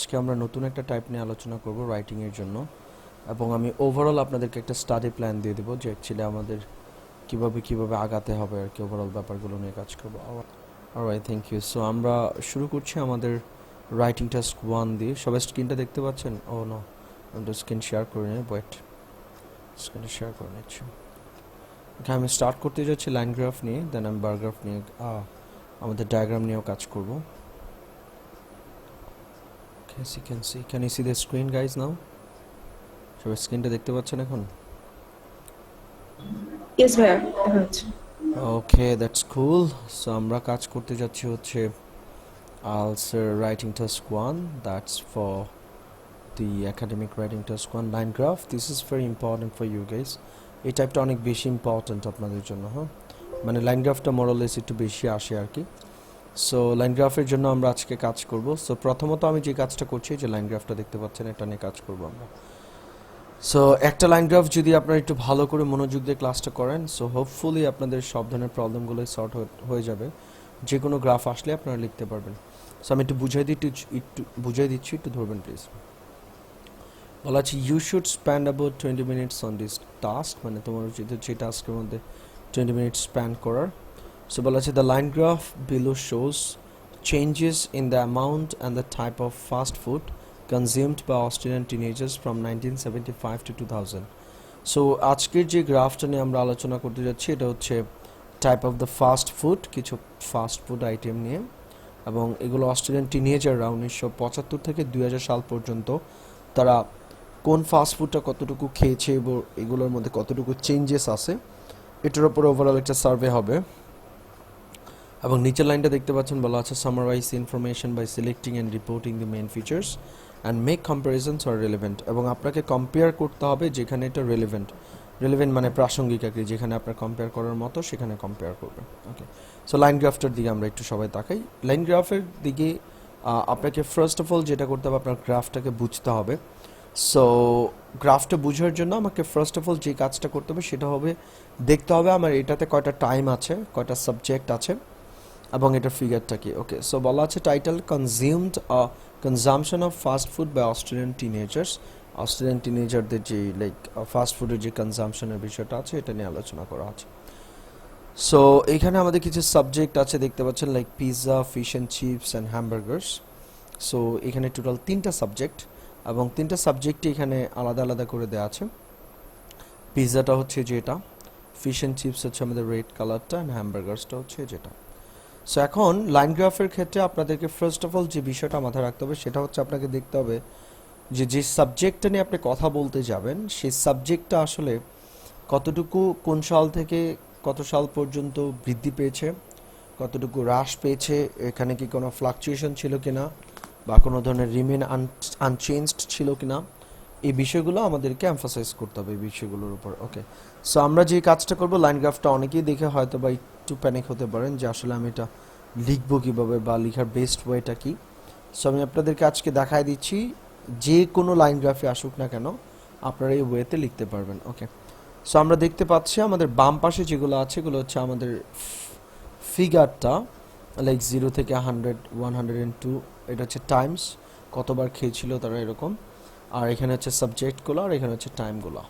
আজকে আমরা নতুন একটা টাইপ নিয়ে আলোচনা করব রাইটিং এর জন্য এবং আমি ওভারঅল আপনাদেরকে একটা স্টাডি প্ল্যান দিয়ে দেব যে অ্যাকচুয়ালি আমাদের কিভাবে আগাতে হবে আর কি ওভারঅল ব্যাপারগুলো নিয়ে কাজ করব। Alright, thank you. সো আমরা শুরু করছি আমাদের রাইটিং টাস্ক 1 দিয়ে। সবাই স্ক্রিনটা দেখতে পাচ্ছেন? ও নো, আমি তো স্ক্রিন শেয়ার করে নিই, ওয়েট, স্ক্রিনটা শেয়ার করে নিচ্ছি। ওকে, আমি স্টার্ট করতে যাচ্ছি লাইন গ্রাফ নিয়ে, দেন আমি বার গ্রাফ নিয়ে আমাদের ডায়াগ্রাম নিয়েও কাজ করব। As you can see, can you see the screen guys now? সবাই স্ক্রিনটা দেখতে পাচ্ছেন এখন? Yes, ভাইয়া দেখা যাচ্ছে। ওকে, দ্যাটস কুল। সো আমরা কাজ করতে যাচ্ছি হচ্ছে আলসার writing task 1, that's for the academic writing task 1 line graph. This is very important for you guys. এই টাইপটা অনেক বেশি ইম্পর্টেন্ট আপনাদের জন্য, হ্যাঁ, মানে লাইন গ্রাফটা মোরালেস একটু বেশি আসে আর কি। সো লাইন গ্রাফের জন্য আমরা আজকে কাজ করব। সো প্রথমত আমি যে কাজটা করছি, যে লাইন গ্রাফটা দেখতে পাচ্ছেন, এটা নিয়ে কাজ করব আমরা। সো একটা লাইন গ্রাফ যদি আপনারা একটু ভালো করে মনোযোগ দিয়ে ক্লাসটা করেন, সো হোপফুলি আপনাদের সব ধরনের প্রবলেমগুলো সর্ট হয়ে যাবে। যে কোনো গ্রাফ আসলে আপনারা লিখতে পারবেন। সো আমি একটু বুঝাই দিচ্ছি, একটু ধরবেন প্লিজ। বলা আছে you should spend about 20 minutes on this task, মানে তোমার উচিত হচ্ছে এই টাস্কের মধ্যে 20 মিনিটস স্পেন্ড করার। So বলা আছে the line graph below shows changes in the amount and the type of fast food consumed by Australian teenagers from 1975 to 2000. So আজকের যে গ্রাফটা নিয়ে আমরা আলোচনা করতে যাচ্ছি, এটা হচ্ছে type of the fast food, কিছু ফাস্ট ফুড আইটেম নিয়ে, এবং এগুলো অস্ট্রেলিয়ান টিনেজাররা 1975 থেকে 2000 সাল পর্যন্ত তারা কোন ফাস্ট ফুডটা কতটুকু খেয়েছে এবং এগুলোর মধ্যে কতটুকু চেঞ্জেস আছে, এটার উপর ওভারঅল একটা সার্ভে হবে। এবং নিচের লাইনটা দেখতে পাচ্ছেন, বলা আছে summarise information by selecting and reporting the main features and make comparisons or relevant. এবং আপনাকে কম্পেয়ার করতে হবে যেখানে এটা রিলেভেন্ট মানে প্রাসঙ্গিক আর কি, যেখানে আপনার কম্পেয়ার করার মতো সেখানে কম্পেয়ার করবেন। ওকে, সো লাইন গ্রাফটার দিকে আমরা একটু সবাই তাকাই। লাইন গ্রাফের দিকে আপনাকে ফার্স্ট অফ অল যেটা করতে হবে, আপনার গ্রাফটাকে বুঝতে হবে। সো গ্রাফটা বোঝার জন্য আমাকে ফার্স্ট অফ অল যে কাজটা করতে হবে সেটা হবে দেখতে হবে আমার এটাতে কয়টা টাইম আছে, কয়টা সাবজেক্ট আছে, এবং এটার ফিগারটা কি। ওকে, সো বলা আছে title consumption of fast food by Australian teenagers. Australian টিনেজারদের যে লাইক ফাস্ট ফুডের যে কনজামশনের বিষয়টা আছে, এটা নিয়ে আলোচনা করা আছে। সো এখানে আমাদের কিছু সাবজেক্ট আছে দেখতে পাচ্ছেন, like pizza, fish and chips and hamburgers. So এখানে টোটাল 3টা সাবজেক্ট, এবং 3টা সাবজেক্টই এখানে আলাদা আলাদা করে দেওয়া আছে। পিৎজাটা হচ্ছে যেটা, ফিশ অ্যান্ড চিপস হচ্ছে আমাদের রেড কালারটা, অ্যান্ড হ্যামবার্গার্সটা হচ্ছে যেটা। সো এখন লাইন গ্রাফের ক্ষেত্রে আপনাদেরকে ফার্স্ট অফ অল যে বিষয়টা মাথায় রাখতে হবে সেটা হচ্ছে আপনাকে দেখতে হবে যে সাবজেক্টটা নিয়ে আপনি কথা বলতে যাবেন, সেই সাবজেক্টটা আসলে কতটুকু কোন সাল থেকে কত সাল পর্যন্ত বৃদ্ধি পেয়েছে, কতটুকু হ্রাস পেয়েছে, এখানে কি কোনো ফ্লাকচুয়েশন ছিল কিনা, বা কোনো ধরনের রিমেন আনচেঞ্জড ছিল কিনা, এই বিষয়গুলো আমাদেরকে এমফাসাইজ করতে হবে এই বিষয়গুলোর উপর। ওকে, সো আমরা যে কাজটা করব, লাইন গ্রাফটা অনেকেই দেখে হয়তো বা একটু প্যানিক হতে পারেন যে আসলে আমি এটা লিখবো কীভাবে বা লেখার বেস্ট ওয়েটা কি। সো আমি আপনাদেরকে আজকে দেখায় দিচ্ছি যে কোনো লাইন গ্রাফে আসুক না কেন আপনারা এই ওয়েতে লিখতে পারবেন। ওকে, সো আমরা দেখতে পাচ্ছি আমাদের বাম পাশে যেগুলো আছে এগুলো হচ্ছে আমাদের ফিগারটা, লাইক 0 থেকে 100, 102, এটা হচ্ছে টাইমস, কতবার খেয়েছিল তারা এরকম, আর এখানে হচ্ছে সাবজেক্টগুলো, আর এখানে হচ্ছে টাইমগুলো।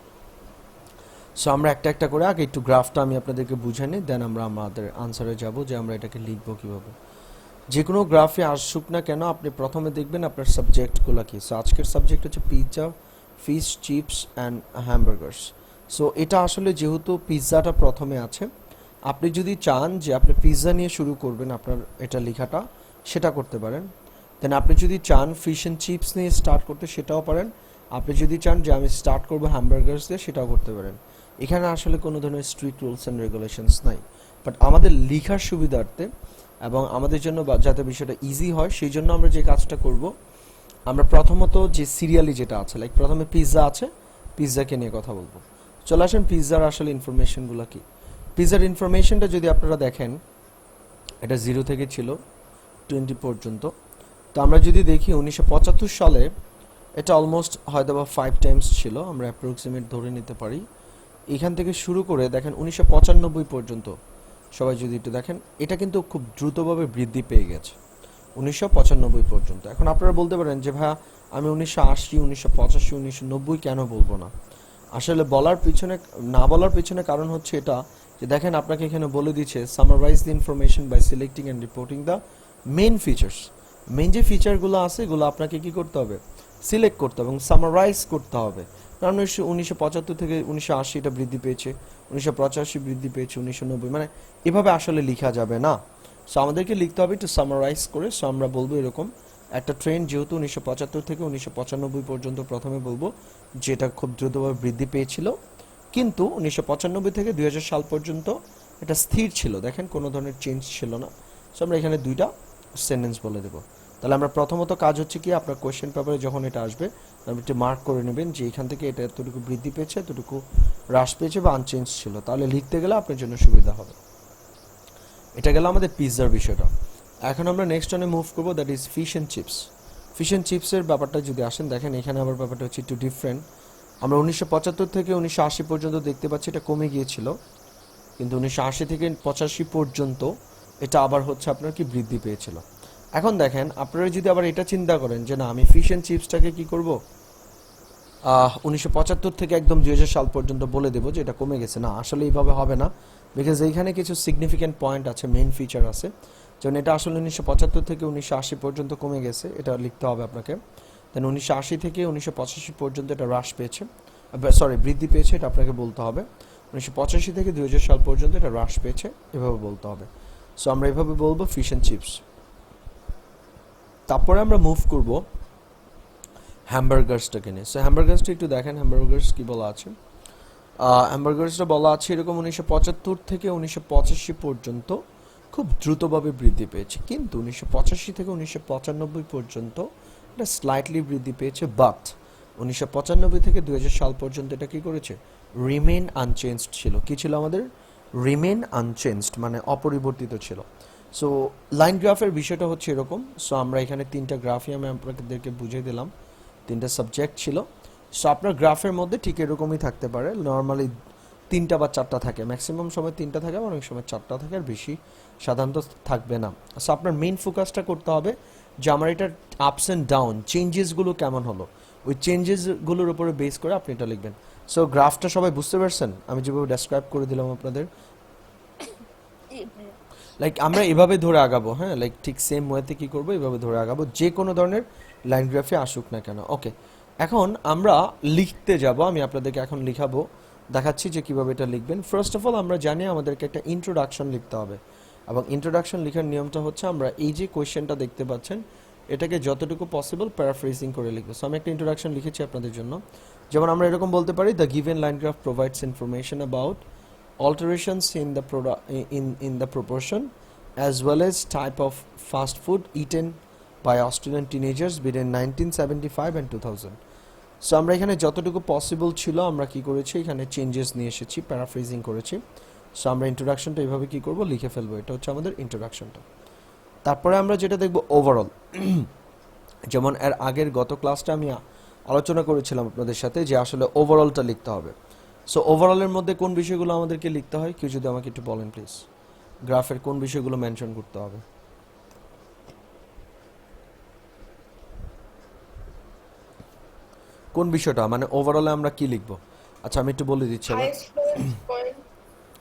সো আমরা একটা একটা করে আগে একটু গ্রাফটা আমি আপনাদেরকে বুঝিয়ে নিই, দেন আমরা আমাদের আনসারে যাব যে আমরা এটাকে লিখবো কীভাবে। যে কোনো গ্রাফে আসুক না কেন আপনি প্রথমে দেখবেন আপনার সাবজেক্টগুলো কি। সো আজকের সাবজেক্ট হচ্ছে pizza, fish, chips and hamburgers. So এটা আসলে যেহেতু পিৎজাটা প্রথমে আছে, আপনি যদি চান যে আপনি পিৎজা নিয়ে শুরু করবেন আপনার এটা লেখাটা, সেটা করতে পারেন। দেন আপনি যদি চান ফিশ অ্যান্ড চিপস নিয়ে স্টার্ট করতে, সেটাও পারেন। আপনি যদি চান যে আমি স্টার্ট করবো হ্যামবার্গার্স দিয়ে, সেটাও করতে পারেন। এখানে আসলে কোনো ধরনের স্ট্রিক্ট রুলস অ্যান্ড রেগুলেশনস নাই, বাট আমাদের লেখার সুবিধার্থে এবং আমাদের জন্য যাতে বিষয়টা ইজি হয় সেই জন্য আমরা যে কাজটা করব, আমরা প্রথমত যে সিরিয়ালি যেটা আছে, লাইক প্রথমে পিৎজা আছে, পিৎজাকে নিয়ে কথা বলবো। চলে আসেন পিৎজার আসলে ইনফরমেশনগুলো কি। পিৎজার ইনফরমেশনটা যদি আপনারা দেখেন, এটা 0 থেকে ছিল 20 পর্যন্ত। তো আমরা যদি দেখি 1975 সালে এটা অলমোস্ট হয়তো বা 5 টাইমস ছিল, আমরা অ্যাপ্রক্সিমেট ধরে নিতে পারি। এখান থেকে শুরু করে দেখেন 1995 পর্যন্ত সবাই যদি একটু দেখেন, এটা কিন্তু খুব দ্রুতভাবে বৃদ্ধি পেয়ে গেছে। 1995 পর্যন্ত। এখন আপনারা বলতে পারেন যে ভাইয়া আমি 1980, 1985, 1990 কেন বলবো না? আসলে না বলার পিছনে কারণ হচ্ছে এটা যে দেখেন আপনাকে এখানে বলে দিচ্ছে summarise the information by selecting and reporting the main features. Main যে ফিচারগুলো আছে এগুলো আপনাকে কি করতে হবে? সিলেক্ট করতে হবে এবং সামারাইজ করতে হবে। কারণ 1975 থেকে 1980 এটা বৃদ্ধি পেয়েছে, 1985 বৃদ্ধি পেয়েছে, 1990 মানে এভাবে আসলে লেখা যাবে না। সো আমাদেরকে লিখতে হবে একটু সামারাইজ করে। সো আমরা বলবো এরকম একটা ট্রেন্ড যেহেতু 1975 থেকে 1995 পর্যন্ত প্রথমে বলবো যেটা খুব দ্রুতভাবে বৃদ্ধি পেয়েছিল, কিন্তু 1995 থেকে 2000 সাল পর্যন্ত এটা স্থির ছিল, দেখেন কোনো ধরনের চেঞ্জ ছিল না। সো আমরা এখানে দুইটা সেন্টেন্স বলে দেবো। তাহলে আমরা প্রথমত কাজ হচ্ছে কি, আপনার কোয়েশ্চেন পেপারে যখন এটা আসবে আপনি একটু মার্ক করে নেবেন যে এখান থেকে এটা এতটুকু বৃদ্ধি পেয়েছে, এতটুকু হ্রাস পেয়েছে বা আনচেঞ্জ ছিল, তাহলে লিখতে গেলে আপনার জন্য সুবিধা হবে। এটা গেল আমাদের পিৎজার বিষয়টা। এখন আমরা নেক্সট অনে মুভ করবো, that is fish and chips. Fish and চিপসের ব্যাপারটা যদি আসেন, দেখেন এখানে আবার ব্যাপারটা হচ্ছে একটু ডিফারেন্ট। আমরা 1975 থেকে 1980 পর্যন্ত দেখতে পাচ্ছি এটা কমে গিয়েছিল, কিন্তু 1980 থেকে 85 পর্যন্ত এটা আবার হচ্ছে আপনার কি বৃদ্ধি পেয়েছিল। এখন দেখেন আপনারা যদি আবার এটা চিন্তা করেন যে না আমি ফিশ অ্যান্ড চিপসটাকে কি করব 1975 থেকে একদম 2000 সাল পর্যন্ত বলে দেবো যে এটা কমে গেছে, না আসলে এইভাবে হবে না। বিকজ এইখানে কিছু সিগনিফিক্যান্ট পয়েন্ট আছে, মেইন ফিচার আছে, যেমন এটা আসলে 1975 থেকে 1980 পর্যন্ত কমে গেছে, এটা লিখতে হবে আপনাকে। দেন 1980 থেকে 1985 পর্যন্ত এটা হ্রাস পেয়েছে, বৃদ্ধি পেয়েছে, এটা আপনাকে বলতে হবে। 1985 থেকে 2000 সাল পর্যন্ত এটা হ্রাস পেয়েছে, এভাবে বলতে হবে। সো আমরা এভাবে বলবো ফিশ অ্যান্ড চিপস। তারপরে আমরা মুভ করব হ্যামবার্গার্সটাকে নিয়ে। সো হ্যামবার্গার্সটা একটু দেখেন, হ্যামবার্গার্স কি বলা আছে। হ্যামবার্গার্সটা বলা আছে এরকম 1975 থেকে 1985 পর্যন্ত খুব দ্রুতভাবে বৃদ্ধি পেয়েছে, কিন্তু 1985 থেকে 1995 পর্যন্ত এটা স্লাইটলি বৃদ্ধি পেয়েছে, বাট 1995 থেকে 2000 সাল পর্যন্ত এটা কি করেছে, রিমেন আনচেঞ্জড ছিল। কি ছিল আমাদের? রিমেন আনচেঞ্জড মানে অপরিবর্তিত ছিল। সো লাইন গ্রাফের বিষয়টা হচ্ছে এরকম। সো আমরা এখানে তিনটা গ্রাফই আমি আপনাদেরকে বুঝিয়ে দিলাম, তিনটা সাবজেক্ট ছিল। সো আপনার গ্রাফের মধ্যে ঠিক এরকমই থাকতে পারে, নর্মালি তিনটা বা চারটা থাকে, ম্যাক্সিমাম সময় তিনটা থাকে, অনেক সময় চারটা থাকে, আর বেশি সাধারণত থাকবে না। সো আপনার মেইন ফোকাসটা করতে হবে যে আমার এটার আপস অ্যান্ড ডাউন চেঞ্জেসগুলো কেমন হলো, ওই চেঞ্জেসগুলোর উপরে বেস করে আপনি এটা লিখবেন। সো গ্রাফটা সবাই বুঝতে পারছেন আমি যেভাবে ডেসক্রাইব করে দিলাম আপনাদের? লাইক আমরা এভাবে ধরে আগাবো, হ্যাঁ, লাইক ঠিক সেম ওয়েতে কি করবো, এভাবে ধরে আগাবো যে কোনো ধরনের লাইন গ্রাফে আসুক না কেন। ওকে, এখন আমরা লিখতে যাব, আমি আপনাদেরকে এখন লিখাবো, দেখাচ্ছি যে কিভাবে এটা লিখবেন। ফার্স্ট অফ অল আমরা জানি আমাদেরকে একটা ইন্ট্রোডাকশন লিখতে হবে, এবং ইন্ট্রোডাকশন লেখার নিয়মটা হচ্ছে আমরা এই যে কোয়েশ্চেনটা দেখতে পাচ্ছেন এটাকে যতটুকু পসিবল প্যারাফ্রেজিং করে লিখবো। সো আমি একটা ইন্ট্রোডাকশন লিখেছি আপনাদের জন্য, যেমন আমরা এরকম বলতে পারি, the given line graph provides information about alterations in the in the proportion as well as type of fast food eaten by Australian teenagers between 1975 and 2000. So আমরা এখানে যতটুকু পসিবল ছিল আমরা কি করেছি, এখানে চেঞ্জেস নিয়ে এসেছি, প্যারাফ্রেজিং করেছি। সো আমরা ইন্ট্রোডাকশনটা এইভাবে কি করব, লিখে ফেলবো। এটা হচ্ছে আমাদের ইন্ট্রোডাকশনটা। তারপরে আমরা যেটা দেখব ওভারঅল, যেমন এর আগের গত ক্লাসটা আমি আলোচনা করেছিলাম আপনাদের সাথে যে আসলে ওভারঅলটা লিখতে হবে। সো ওভারঅলের মধ্যে কোন বিষয়গুলো আমাদেরকে লিখতে হয়, কেউ যদি আমাকে একটু বলেন প্লিজ, গ্রাফের কোন বিষয়গুলো মেনশন করতে হবে? কোন বিষয়টা মানে ওভারঅলে আমরা কি লিখব? আচ্ছা আমি একটু বলে দিচ্ছি আবার।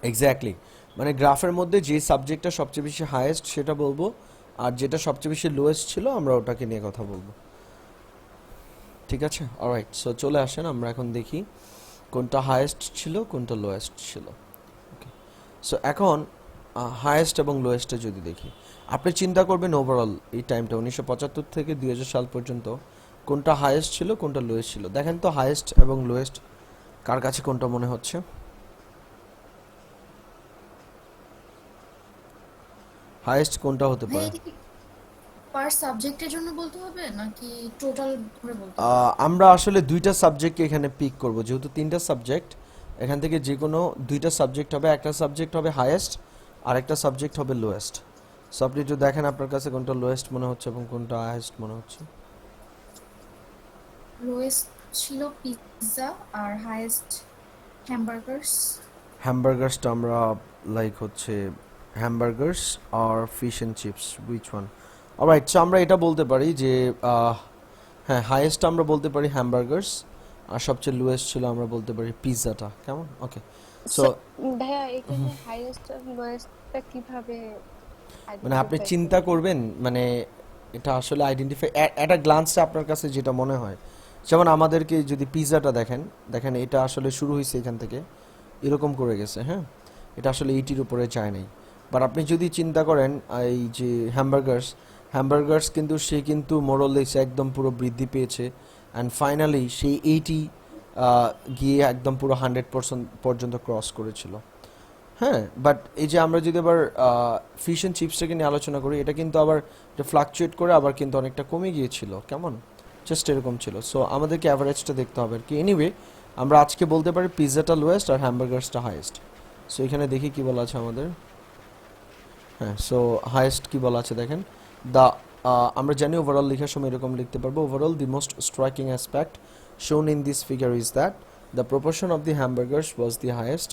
এক্স্যাক্টলি, মানে গ্রাফের মধ্যে যে সাবজেক্টটা সবচেয়ে বেশি হাইয়েস্ট সেটা বলবো, আর যেটা সবচেয়ে বেশি লোয়েস্ট ছিল আমরা ওটাকে নিয়ে কথা বলবো। ঠিক আছে, অলরাইট। সো চলে আসেন আমরা এখন দেখি কোনটা হাইয়েস্ট ছিল কোনটা লোয়েস্ট ছিল। ওকে, সো এখন হাইয়েস্ট এবং লোয়েস্টে যদি দেখি, আপনি চিন্তা করবেন ওভারঅল এই টাইমটা 1975 থেকে 2000 সাল পর্যন্ত কোনটা হাইয়েস্ট ছিল কোনটা লোয়েস্ট ছিল। দেখেন তো হাইয়েস্ট এবং লোয়েস্ট কার কাছে কোনটা মনে হচ্ছে? হাইয়েস্ট কোনটা হতে পারে? পার সাবজেক্টের জন্য বলতে হবে নাকি টোটাল ধরে বলতে হবে? আমরা আসলে দুইটা সাবজেক্টকে এখানে পিক করব, যেহেতু তিনটা সাবজেক্ট, এখান থেকে যে কোনো দুইটা সাবজেক্ট হবে, একটা সাবজেক্ট হবে হাইয়েস্ট আর একটা সাবজেক্ট হবে লোয়েস্ট। সো আপনি একটু দেখেন আপনার কাছে কোনটা লোয়েস্ট মনে হচ্ছে এবং কোনটা হাইয়েস্ট মনে হচ্ছে। লোয়েস্ট ছিল পিৎজা আর হাইয়েস্ট হ্যামবার্গার্স। হ্যামবার্গার্সটা আমরা লাইক হচ্ছে হ্যামবার্গার্স আর fish and chips, which one? Alright, so আমরা এটা বলতে পারি যে হ্যাঁ, হাইয়েস্ট আমরা বলতে পারি হ্যামবার্গার্স, আর সবচেয়ে লোয়েস্ট ছিল আমরা বলতে পারি পিৎজাটা। কেমন? ওকে, সো ভাইয়া এখানে হাইয়েস্ট আর লোয়েস্টটা কিভাবে মানে আপনি আইডেন্টিফাই চিন্তা করবেন? করবেন, মানে এটা আসলে আইডেন্টিফাই অ্যাট আ গ্লান্সে আপনার কাছে যেটা মনে হয়। যেমন আমাদেরকে যদি পিৎজাটা দেখেন, দেখেন এটা আসলে শুরু হয়েছে এখান থেকে, এরকম করে গেছে, হ্যাঁ, এটা আসলে এইটির উপরে যায় নাই। বাট আপনি যদি চিন্তা করেন এই যে হ্যামবার্গার্স, হ্যামবার্গার্স কিন্তু সে কিন্তু মোরলেস একদম পুরো বৃদ্ধি পেয়েছে, অ্যান্ড ফাইনালি সেই এইটি গিয়ে একদম পুরো 100% পর্যন্ত ক্রস করেছিল। হ্যাঁ, বাট এই যে আমরা যদি আবার ফিশ অ্যান্ড চিপসটাকে নিয়ে আলোচনা করি, এটা কিন্তু আবার এটা ফ্লাকচুয়েট করে আবার কিন্তু অনেকটা কমে গিয়েছিল। কেমন? জাস্ট এরকম ছিল। সো আমাদেরকে অ্যাভারেজটা দেখতে হবে আর কি। এনিওয়ে, আমরা আজকে বলতে পারি পিৎজাটা লোয়েস্ট আর হ্যামবার্গার্সটা হাইয়েস্ট। সো এখানে দেখি কি বলা আছে আমাদের। হ্যাঁ, সো হাইয়েস্ট কি বলা আছে দেখেন, দ্য আমরা জানি ওভারঅল লেখার সময় এরকম লিখতে পারবো, overall the most striking aspect shown in this figure is that the proportion of the hamburgers was the highest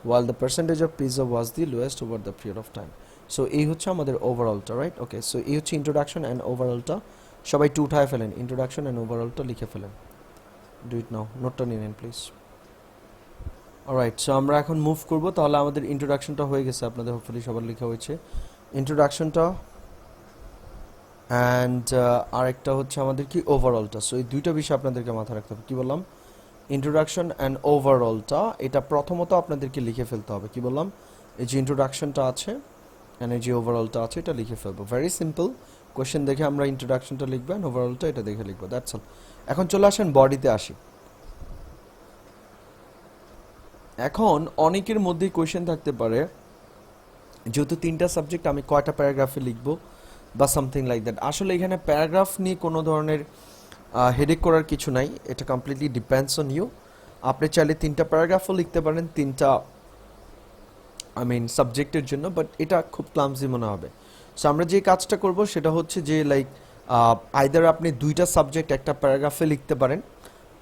while the percentage of pizza was the lowest over the period of time. So এই হচ্ছে আমাদের ওভারঅলটা, right? ওকে, so এই হচ্ছে introduction and ওভারঅলটা। সবাই two উঠায় ফেলেন, introduction and ওভারঅলটা লিখে ফেলেন। ডু ইট নাও, নোটটা নিয়ে নেন প্লিজ। অলরাইট, সো আমরা এখন মুভ করব। তাহলে আমাদের ইন্ট্রোডাকশনটা হয়ে গেছে, আপনাদের হোপফুলি সবার লেখা হয়েছে ইন্ট্রোডাকশনটা, অ্যান্ড আরেকটা হচ্ছে আমাদের কি ওভারঅলটা। সো এই দুইটা বিষয় আপনাদেরকে মাথায় রাখতে হবে। কি বললাম? ইন্ট্রোডাকশন অ্যান্ড ওভারঅলটা, এটা প্রথমত আপনাদেরকে লিখে ফেলতে হবে। কি বললাম? এই যে ইন্ট্রোডাকশনটা আছে অ্যান্ড এই যে ওভারঅলটা আছে, এটা লিখে ফেলবো। ভেরি সিম্পল, কোয়েশ্চেন দেখে আমরা ইন্ট্রোডাকশনটা লিখবো অ্যান্ড ওভারঅলটা এটা দেখে লিখবো, দ্যাটস অল। এখন চলে আসেন বডিতে আসি। এখন অনেকের মধ্যেই কোয়েশ্চেন থাকতে পারে, যেহেতু তিনটা সাবজেক্ট, আমি কয়টা প্যারাগ্রাফে লিখবো বা সামথিং লাইক দ্যাট। আসলে এখানে প্যারাগ্রাফ নিয়ে কোনো ধরনের হেডেক করার কিছু নাই, এটা কমপ্লিটলি ডিপেন্ডস অন ইউ। আপনি চাইলে তিনটা প্যারাগ্রাফও লিখতে পারেন তিনটা সাবজেক্টের জন্য, বাট এটা খুব ক্লামজি মনে হবে। সো আমরা যে কাজটা করব সেটা হচ্ছে যে লাইক আইদার আপনি দুইটা সাবজেক্ট একটা প্যারাগ্রাফে লিখতে পারেন,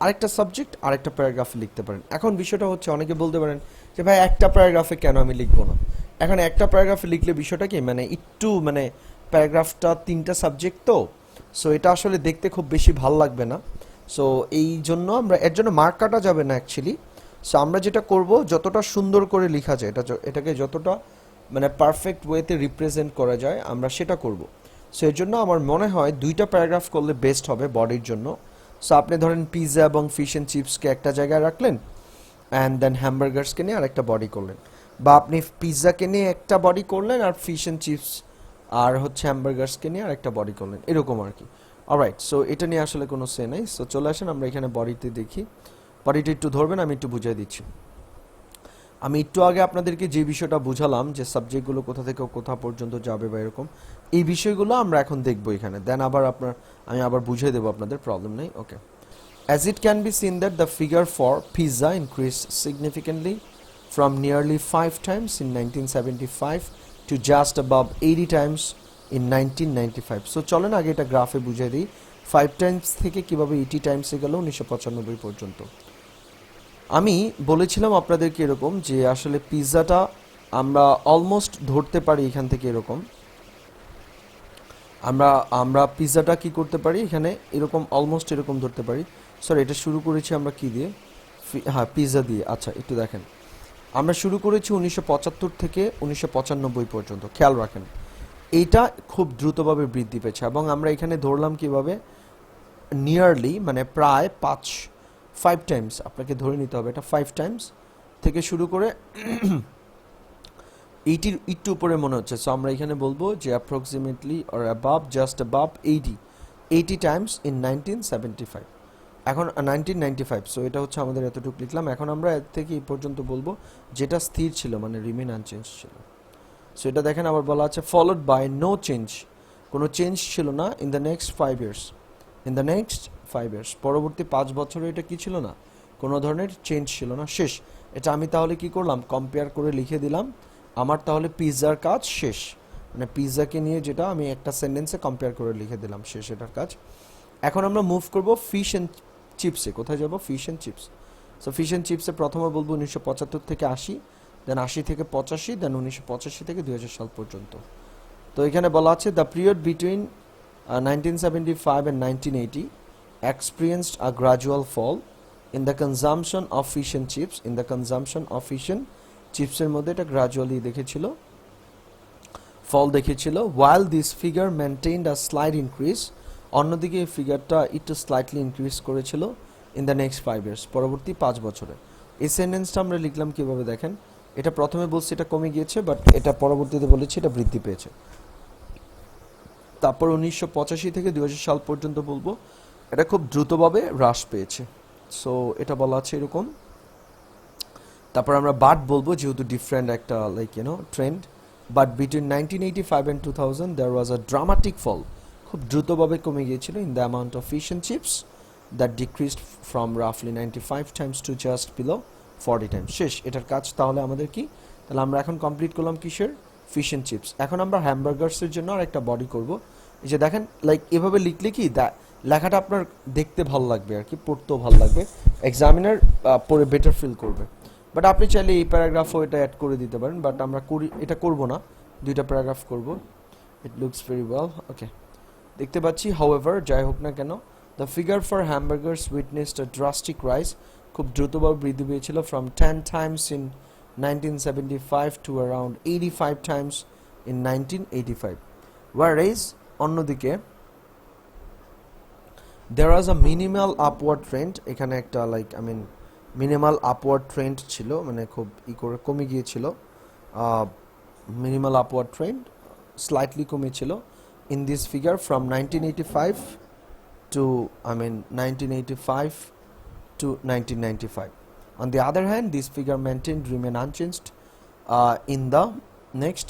আরেকটা সাবজেক্ট আরেকটা প্যারাগ্রাফে লিখতে পারেন। এখন বিষয়টা হচ্ছে, অনেকে বলতে পারেন যে ভাই একটা প্যারাগ্রাফে কেন আমি লিখবো না? এখন একটা প্যারাগ্রাফে লিখলে বিষয়টা কি, একটু প্যারাগ্রাফটা তিনটা সাবজেক্ট তো, সো এটা আসলে দেখতে খুব বেশি ভাল লাগবে না। সো এই জন্য আমরা এর জন্য মার্ক কাটা যাবে না অ্যাকচুয়ালি। সো আমরা যেটা করব, যতটা সুন্দর করে লেখা যায়, এটাকে যতটা পারফেক্ট ওয়েতে রিপ্রেজেন্ট করা যায় আমরা সেটা করব। সো এর জন্য আমার মনে হয় দুইটা প্যারাগ্রাফ করলে বেস্ট হবে বডির জন্য। সো আপনি ধরেন পিৎজা এবং ফিশ অ্যান্ড চিপসকে একটা জায়গায় রাখলেন, অ্যান্ড দেন হ্যামবার্গার্সকে নিয়ে আরেকটা বডি করলেন, বা আপনি পিৎজাকে নিয়ে একটা বডি করলেন আর ফিশ অ্যান্ড চিপস আর হচ্ছে হ্যামবার্গার্সকে নিয়ে আরেকটা বডি করলেন, এরকম আর কি। অলরাইট, সো এটা নিয়ে আসলে কোনো সে নাই। সো চলে আসেন আমরা এখানে বডিতে দেখি। বডিটা একটু ধরবেন, আমি একটু বুঝিয়ে দিচ্ছি। আমি একটু আগে আপনাদেরকে যে বিষয়টা বুঝালাম, যে সাবজেক্টগুলো কোথা থেকে কোথা পর্যন্ত যাবে বা এরকম, এই বিষয়গুলো আমরা এখন দেখবো এখানে। দেন আবার আমি আবার বুঝিয়ে দেবো, আপনাদের প্রবলেম নেই। ওকে, as it can be seen that the figure for pizza increased significantly from nearly 5 times in 1975 to just above 80 times in 1995. So চলেন আগে এটা গ্রাফে বুঝিয়ে দিই, 5 টাইমস থেকে কিভাবে 80 টাইমসে গেল 1995 পর্যন্ত। আমি বলেছিলাম আপনাদেরকে এরকম যে আসলে পিৎজাটা আমরা অলমোস্ট ধরতে পারি এখান থেকে এরকম, আমরা আমরা পিৎজাটা কি করতে পারি এখানে এরকম অলমোস্ট এরকম ধরতে পারি। সরি, এটা শুরু করেছি আমরা কি দিয়ে? হ্যাঁ, পিৎজা দিয়ে। আচ্ছা, একটু দেখেন, আমরা শুরু করেছি 1975 থেকে 1995 পর্যন্ত। খেয়াল রাখেন, এইটা খুব দ্রুতভাবে বৃদ্ধি পেয়েছে, এবং আমরা এখানে ধরলাম কিভাবে, নিয়ারলি প্রায় 5 টাইমস আপনাকে ধরে নিতে হবে, এটা 5 টাইমস থেকে শুরু করে 80 একটু উপরে মনে হচ্ছে। সো আমরা এখানে বলবো যে approximately or above, just above 80 Times in 1975, এখন 1995। সো এটা হচ্ছে আমাদের এতটুকু লিখলাম। এখন আমরা এর থেকে এই পর্যন্ত বলবো যেটা স্থির ছিল, রিমেন আনচেঞ্জ ছিল। সো এটা দেখেন আবার বলা আছে ফলোড বাই নো চেঞ্জ, কোনো চেঞ্জ ছিল না in the next 5 years. In the next 5 years, পরবর্তী 5 বছরে এটা কি ছিল না, কোনো ধরনের চেঞ্জ ছিল না, শেষ। এটা আমি তাহলে কি করলাম, কম্পেয়ার করে লিখে দিলাম। আমার তাহলে পিৎজার কাজ শেষ, পিৎজাকে নিয়ে যেটা আমি একটা সেন্টেন্সে কম্পেয়ার করে লিখে দিলাম, শেষ এটার কাজ। এখন আমরা মুভ করব ফিশ অ্যান্ড চিপসে। কোথায় যাব? Fish and chips. So fish and চিপসে প্রথমে বলবো 1975 থেকে 80, দেন 80 থেকে 85, দেন 1985 থেকে 2000 সাল পর্যন্ত। তো এখানে বলা আছে the period between 1975 and 1980 experienced a gradual fall in the consumption of fish and chips. In the consumption of fish and chips এর মধ্যে এটা gradually দেখেছিল ফল দেখেছিল, while this figure maintained a slight increase, অন্যদিকে এই ফিগারটা একটু স্লাইটলি ইনক্রিজ করেছিল in the next 5 years, পরবর্তী 5 বছরে। এই সেন্টেন্সটা আমরা লিখলাম কিভাবে দেখেন, এটা প্রথমে বলছি এটা কমে গিয়েছে, বাট এটা পরবর্তীতে বলেছি এটা বৃদ্ধি পেয়েছে। তারপর 1985 থেকে 2000 সাল পর্যন্ত বলবো এটা খুব দ্রুতভাবে হ্রাস পেয়েছে। সো এটা বলা আছে এরকম। তারপর আমরা বাট বলবো, যেহেতু ডিফারেন্ট একটা like trend. But between 1985 and 2000 there was a dramatic fall, খুব দ্রুতভাবে কমে গিয়েছিল in the amount of fish and chips that decreased from roughly 95 times to just below 40 times। শেষ এটার কাজ তাহলে আমাদের কি, তাহলে আমরা এখন কমপ্লিট করলাম কিসের, ফিশ এন্ড চিপস। এখন আমরা হ্যামবার্গার্সের জন্য আর একটা বডি করব। এই যে দেখেন লাইক এভাবে লিখলে কি লেখাটা আপনার দেখতে ভালো লাগবে আর কি, পড়তেও ভালো লাগবে, এক্সামিনার পড়ে বেটার ফিল করবে। বাট আপনি চাইলে এই প্যারাগ্রাফও এটা অ্যাড করে দিতে পারেন, বাট আমরা এটা করব না, দুইটা প্যারাগ্রাফ করব। It looks very well, okay. দেখতে পাচ্ছি হাউএভার, যাই হোক না কেন, the figure for hamburgers witnessed a drastic rise, খুব দ্রুতভাবে বৃদ্ধি পেয়েছিল from 10 times in 1975 to around 85 times in 1985, whereas অন্যদিকে there was a minimal upward trend, এখানে একটা লাইক মিনিমাল আপওয়ার্ড ট্রেন্ড ছিল, মানে খুব করে কমে গিয়েছিল, মিনিমাল আপওয়ার্ড ট্রেন্ড স্লাইটলি কমেছিল in this figure from 1985 to 1985 to 1995. On the other hand, this figure remain unchanged in the next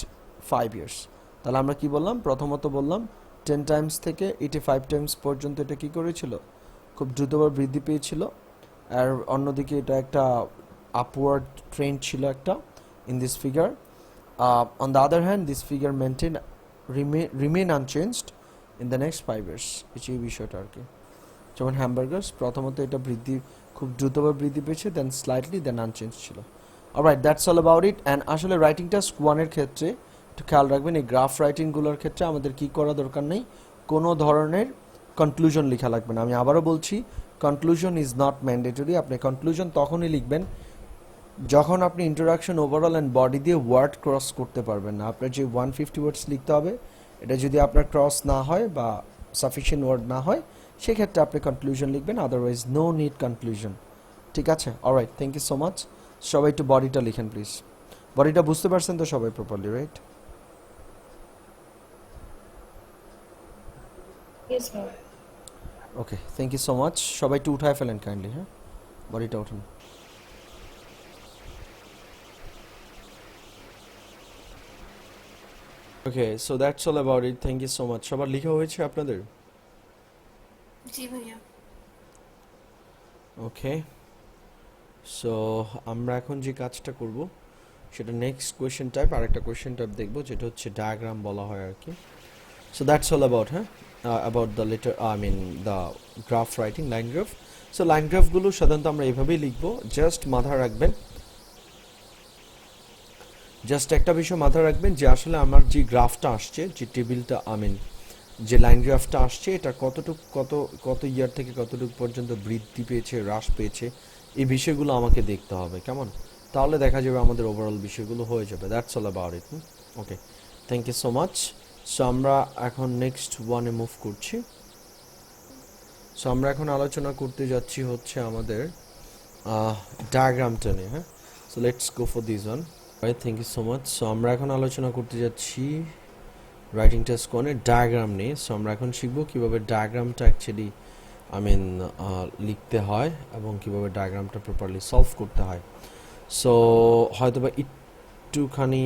5 years. তাহলে আমরা কি বললাম, প্রথমত বললাম 10 times থেকে 85 times পর্যন্ত এটা কি করেছিল, খুব দ্রুতভাবে বৃদ্ধি পেয়েছিল। আর অন্যদিকে এটা একটা আপওয়ার্ড ট্রেন্ড ছিল একটা in this figure. On the other hand, this figure remain unchanged in the next 5 years. এই বিষয়টা আর কি, যেমন হ্যামবার্গার্স প্রথমত এটা বৃদ্ধি খুব দ্রুতভাবে বৃদ্ধি পেয়েছে, দেন স্লাইটলি, দেন আনচেঞ্জ ছিল। Alright, that's all about it. And আসলে রাইটিং টাস্ক 1 এর ক্ষেত্রে একটু খেয়াল রাখবেন, এই গ্রাফ রাইটিংগুলোর ক্ষেত্রে আমাদের কি করা দরকার নেই, কোনো ধরনের কনক্লুশন লেখা লাগবে না। আমি আবারও বলছি, কনক্লুশন ইজ নট ম্যান্ডেটরি। আপনি কনক্লুশন তখনই লিখবেন যখন আপনি ইন্ট্রোডাকশন, ওভারঅল অ্যান্ড বডি দিয়ে ওয়ার্ড ক্রস করতে পারবেন না। আপনার যে 150 ওয়ার্ডস লিখতে হবে, এটা যদি আপনার ক্রস না হয় বা সাফিসিয়েন্ট ওয়ার্ড না হয়, সেক্ষেত্রে আপনি কনক্লুশন লিখবেন, আদারওয়াইজ নো নিড কনক্লুশন। ঠিক আছে, alright, thank you so much. সবাই একটু বডিটা লিখেন প্লিজ। বডিটা বুঝতে পারছেন তো সবাই properly, right? Yes, ma'am. Okay, thank you so much. সবাই একটু উঠায় ফেলেন কাইন্ডলি, হ্যাঁ, বডিটা উঠান। Okay, so that's all about it, thank you so much. সবার লেখা হয়েছে আপনাদের? জি ভাইয়া। ওকে, সো আমরা এখন যে কাজটা করব সেটা নেক্সট কোয়েশ্চেন টাইপ, আরেকটা কোয়েশ্চেন টাইপ দেখবো, যেটা হচ্ছে ডায়াগ্রাম বলা হয় আর কি। সো দ্যাটস অল অ্যাবাউট, হ্যাঁ, about the letter the graph writing, line graph. So line গ্রাফগুলো সাধারণত আমরা এভাবেই লিখবো। জাস্ট মাথায় রাখবেন, জাস্ট একটা বিষয় মাথায় রাখবেন যে আসলে আমার যে গ্রাফটা আসছে, যে টেবিলটা যে লাইন গ্রাফটা আসছে, এটা কতটুকু কত ইয়ার থেকে কতটুকু পর্যন্ত বৃদ্ধি পেয়েছে, হ্রাস পেয়েছে, এই বিষয়গুলো আমাকে দেখতে হবে, কেমন? তাহলে দেখা যাবে আমাদের ওভারঅল বিষয়গুলো হয়ে যাবে। That's all about it. Okay, thank you so much. So আমরা এখন নেক্সট ওয়ানে মুভ করছি। সো আমরা এখন আলোচনা করতে যাচ্ছি হচ্ছে আমাদের ডায়াগ্রামটা নিয়ে, হ্যাঁ। So let's go for this one. Right, thank you so much. So আমরা এখন আলোচনা করতে যাচ্ছি রাইটিং টাস্ক 1 এর ডায়াগ্রাম নিয়ে। সো আমরা এখন শিখবো কীভাবে ডায়াগ্রামটা অ্যাকচুয়ালি লিখতে হয় এবং কীভাবে ডায়াগ্রামটা প্রপারলি সলভ করতে হয়। সো হয়তো বা একটুখানি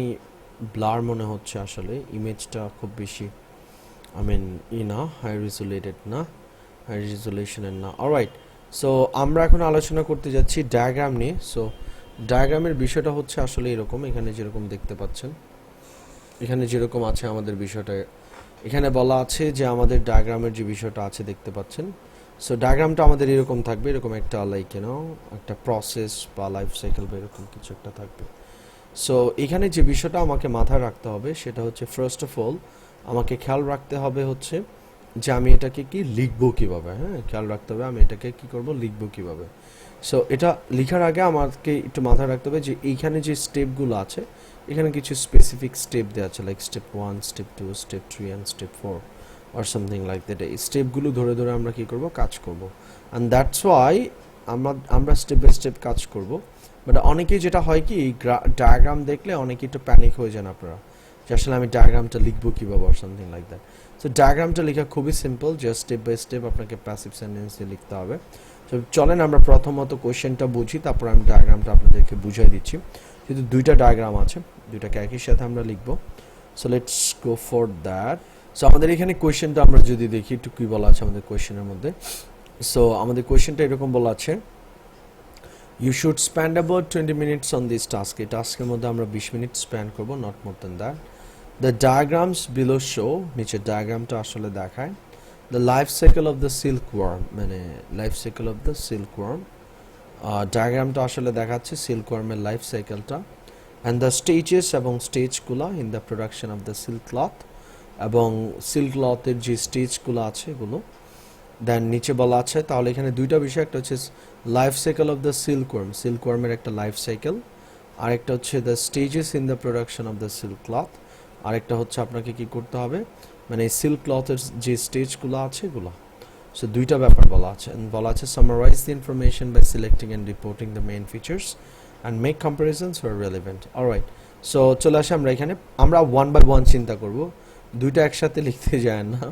ব্লার মনে হচ্ছে, আসলে ইমেজটা খুব বেশি না, হাই রেজুলেটেড না, হাই রেজুলেশনের না। অলরাইট, সো আমরা এখন আলোচনা করতে যাচ্ছি ডায়াগ্রাম নিয়ে। সো ডায়াগ্রামের বিষয়টা হচ্ছে আসলে এরকম, এখানে যেরকম দেখতে পাচ্ছেন, এখানে যেরকম আছে আমাদের বিষয়টা, এখানে বলা আছে যে আমাদের ডায়াগ্রামের যে বিষয়টা আছে দেখতে পাচ্ছেন। সো ডায়াগ্রামটা আমাদের এরকম থাকবে, এরকম একটা একটা প্রসেস বা লাইফ সাইকেল বা এরকম কিছু একটা থাকবে। সো এখানে যে বিষয়টা আমাকে মাথায় রাখতে হবে সেটা হচ্ছে, ফার্স্ট অফ অল আমাকে খেয়াল রাখতে হবে হচ্ছে যে আমি এটাকে কি লিখবো কিভাবে, হ্যাঁ খেয়াল রাখতে হবে আমি এটাকে কি করব লিখবো কিভাবে। সো এটা লেখার আগে আমাকে একটু মাথায় রাখতে হবে যে এইখানে যে স্টেপগুলো আছে এখানে কিছু স্পেসিফিক স্টেপ দেওয়া আছে, like step 1, step 2, step 3 and step 4 or something like that. এই স্টেপগুলো ধরে ধরে আমরা কি করব কাজ করব, অ্যান্ড দ্যাটস ওয়াই আমরা স্টেপ বাই স্টেপ কাজ করব। বাট অনেকেই যেটা হয় কি ডায়াগ্রাম দেখলে অনেকে একটু প্যানিক হয়ে যান আপনারা যে আসলে আমি ডায়াগ্রামটা লিখবো কীভাবে or something like that. So ডায়াগ্রামটা লেখা খুবই simple, just step by step আপনাকে প্যাসিভ সেন্টেন্সে লিখতে হবে। তো চলেন আমরা প্রথমত কোয়েশ্চেনটা বুঝি, তারপর আমি ডায়াগ্রামটা আপনাদেরকে বুঝিয়ে দিচ্ছি। যেহেতু দুইটা ডায়াগ্রাম আছে, দুইটাকে একই সাথে আমরা লিখবো। So let's go for that. So আমাদের এখানে কোয়েশ্চেনটা আমরা যদি দেখি একটু কী বলা আছে আমাদের কোয়েশ্চেনের মধ্যে। সো আমাদের কোয়েশ্চেনটা এরকম বলা আছে, you should spend about 20 minutes on this task. এই টাস্কের মধ্যে আমরা 20 মিনিট স্পেন্ড করবো, not more than that. The diagrams below show, নিচের ডায়াগ্রামটা আসলে দেখায় the life cycle of the silkworm, মানে life cycle of the silkworm. ডায়াগ্রামটা আসলে দেখাচ্ছে সিল্কওয়ার্মের লাইফ সাইকেলটা, অ্যান্ড দ্য স্টেজেস এবং স্টেজগুলো in the production of the silk cloth, এবং সিল্ক ক্লথের যে স্টেজগুলো আছে এগুলো। দেন নিচে বলা আছে, তাহলে এখানে দুইটা বিষয়, একটা হচ্ছে লাইফ সাইকেল অফ দ্য সিল্কওয়ার্ম, সিল্কওয়ার্মের একটা লাইফ সাইকেল, আরেকটা হচ্ছে the stages in the production of the silk cloth, আরেকটা হচ্ছে আপনাকে কি করতে হবে মানে সিল্ক ক্লথের যে স্টেজগুলো আছে এগুলো। সো দুইটা ব্যাপার বলা আছে, বলা আছে summarise the information by selecting and reporting the main features and make comparisons where relevant. Alright, so চলে আসে আমরা এখানে, আমরা 1 বাই 1 চিন্তা করব, দুইটা একসাথে লিখতে যায় না,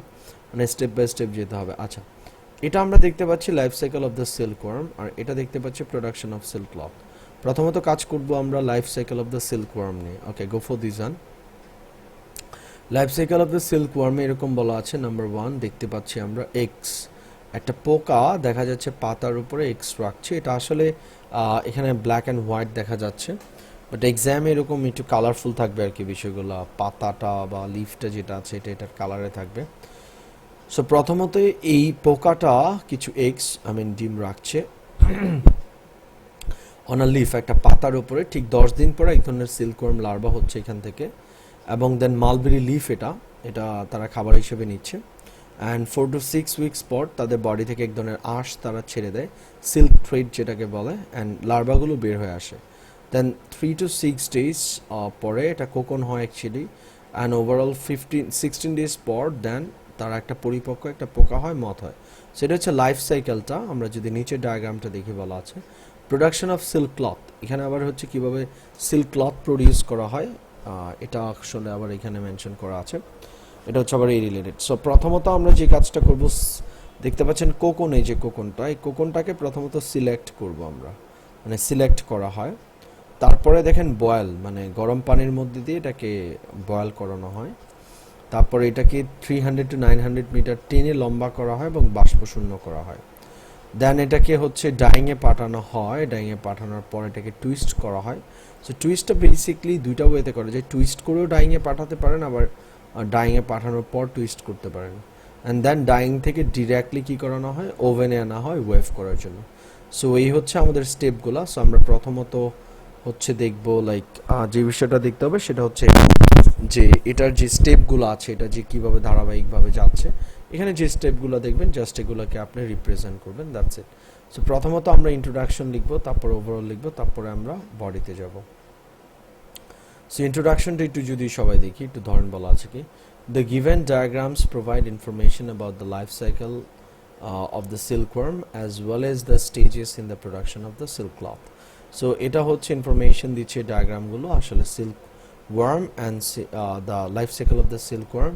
মানে স্টেপ বাই স্টেপ যেতে হবে। আচ্ছা, এটা আমরা দেখতে পাচ্ছি লাইফ সাইকেল অফ দ্য সিল্কওয়ার্ম, আর এটা দেখতে পাচ্ছি প্রোডাকশন অফ সিল্ক ক্লথ। প্রথমত কাজ করব আমরা life cycle of the silkworm নিয়ে। Okay, go for this one. Life cycle of the সিল্কওয়ার্মে এরকম বলা আছে, নাম্বার 1 দেখতে পাচ্ছি আমরা এক্স, একটা পোকা দেখা যাচ্ছে পাতার উপরে এক্স রাখছে। এটা আসলে এখানে ব্ল্যাক অ্যান্ড হোয়াইট দেখা যাচ্ছে, বাট এক্সামে এরকম একটু কালারফুল থাকবে আর কি বিষয়গুলো, পাতাটা বা লিফটা যেটা আছে এটা এটার কালারে থাকবে। সো প্রথমত এই পোকাটা কিছু এক্স ডিম রাখছে অন আ লিফ, একটা পাতার উপরে। ঠিক 10 দিন পরে এক ধরনের সিল্কওয়ার্ম লার্ভা হচ্ছে এখান থেকে, এবং দেন মালবেরি লিফ এটা এটা তারা খাবার হিসেবে নিচ্ছে। অ্যান্ড 4 to 6 উইকস পর তাদের বডি থেকে এক ধরনের আঁশ তারা ছেড়ে দেয়, সিল্ক থ্রেড যেটাকে বলে, অ্যান্ড লার্ভাগুলো বের হয়ে আসে। দেন 3 to 6 ডেজ পরে এটা কোকন হয় অ্যাকচুয়ালি, অ্যান্ড ওভারঅল 16 ডেজ পর দেন তারা একটা পরিপক্ক একটা পোকা হয়, মত হয়। সেটা হচ্ছে লাইফ সাইকেলটা। আমরা যদি নিচের ডায়াগ্রামটা দেখি, বলা আছে প্রোডাকশন অফ সিল্ক ক্লথ, এখানে আবার হচ্ছে কিভাবে সিল্ক ক্লথ প্রডিউস করা হয়, এটা আসলে আবার এখানে মেনশন করা আছে, এটা হচ্ছে আবার এই রিলেটেড। সো প্রথমত আমরা যে কাজটা করব, দেখতে পাচ্ছেন কোকন, এই যে কোকনটা, এই কোকনটাকে প্রথমত সিলেক্ট করব আমরা, মানে সিলেক্ট করা হয়। তারপরে দেখেন বয়েল, মানে গরম পানির মধ্যে দিয়ে এটাকে বয়েল করানো হয়। তারপরে এটাকে 300 to 900 মিটার টেনে লম্বা করা হয় এবং বাষ্পশূন্য করা হয়। দেন এটাকে হচ্ছে ডাইংয়ে পাঠানো হয়, ডাইংয়ে পাঠানোর পর এটাকে টুইস্ট করা হয়। সো টুইস্টটা বেসিক্যালি দুইটা ওয়েতে করা যায়, টুইস্ট করেও ডাইংয়ে পাঠাতে পারেন, আবার ডাইংয়ে পাঠানোর পর টুইস্ট করতে পারেন। অ্যান্ড দেন ডাইং থেকে ডিরেক্টলি কী করানো হয়, ওভেনে আনা হয় ওয়েভ করার জন্য। সো এই হচ্ছে আমাদের স্টেপগুলো। সো আমরা প্রথমত হচ্ছে দেখব, লাইক যে বিষয়টা দেখতে হবে সেটা হচ্ছে যে এটার যে স্টেপগুলো আছে, এটা যে কীভাবে ধারাবাহিকভাবে যাচ্ছে, এখানে যে স্টেপগুলো দেখবেন জাস্ট এগুলোকে আপনি রিপ্রেজেন্ট করবেন, দ্যাটস ইট। সো প্রথমত আমরা ইন্ট্রোডাকশন লিখবো, তারপর ওভারঅল লিখবো, তারপরে আমরা বডিতে যাব। সো ইন্ট্রোডাকশনটা একটু যদি সবাই দেখি, একটু ধরেন বলা আছে কি, the given diagrams provide information about the life cycle of the silkworm as well as the stages in the production of the silk cloth. So এটা হচ্ছে ইনফরমেশন দিচ্ছে ডায়াগ্রামগুলো আসলে silkworm and the life cycle of the silkworm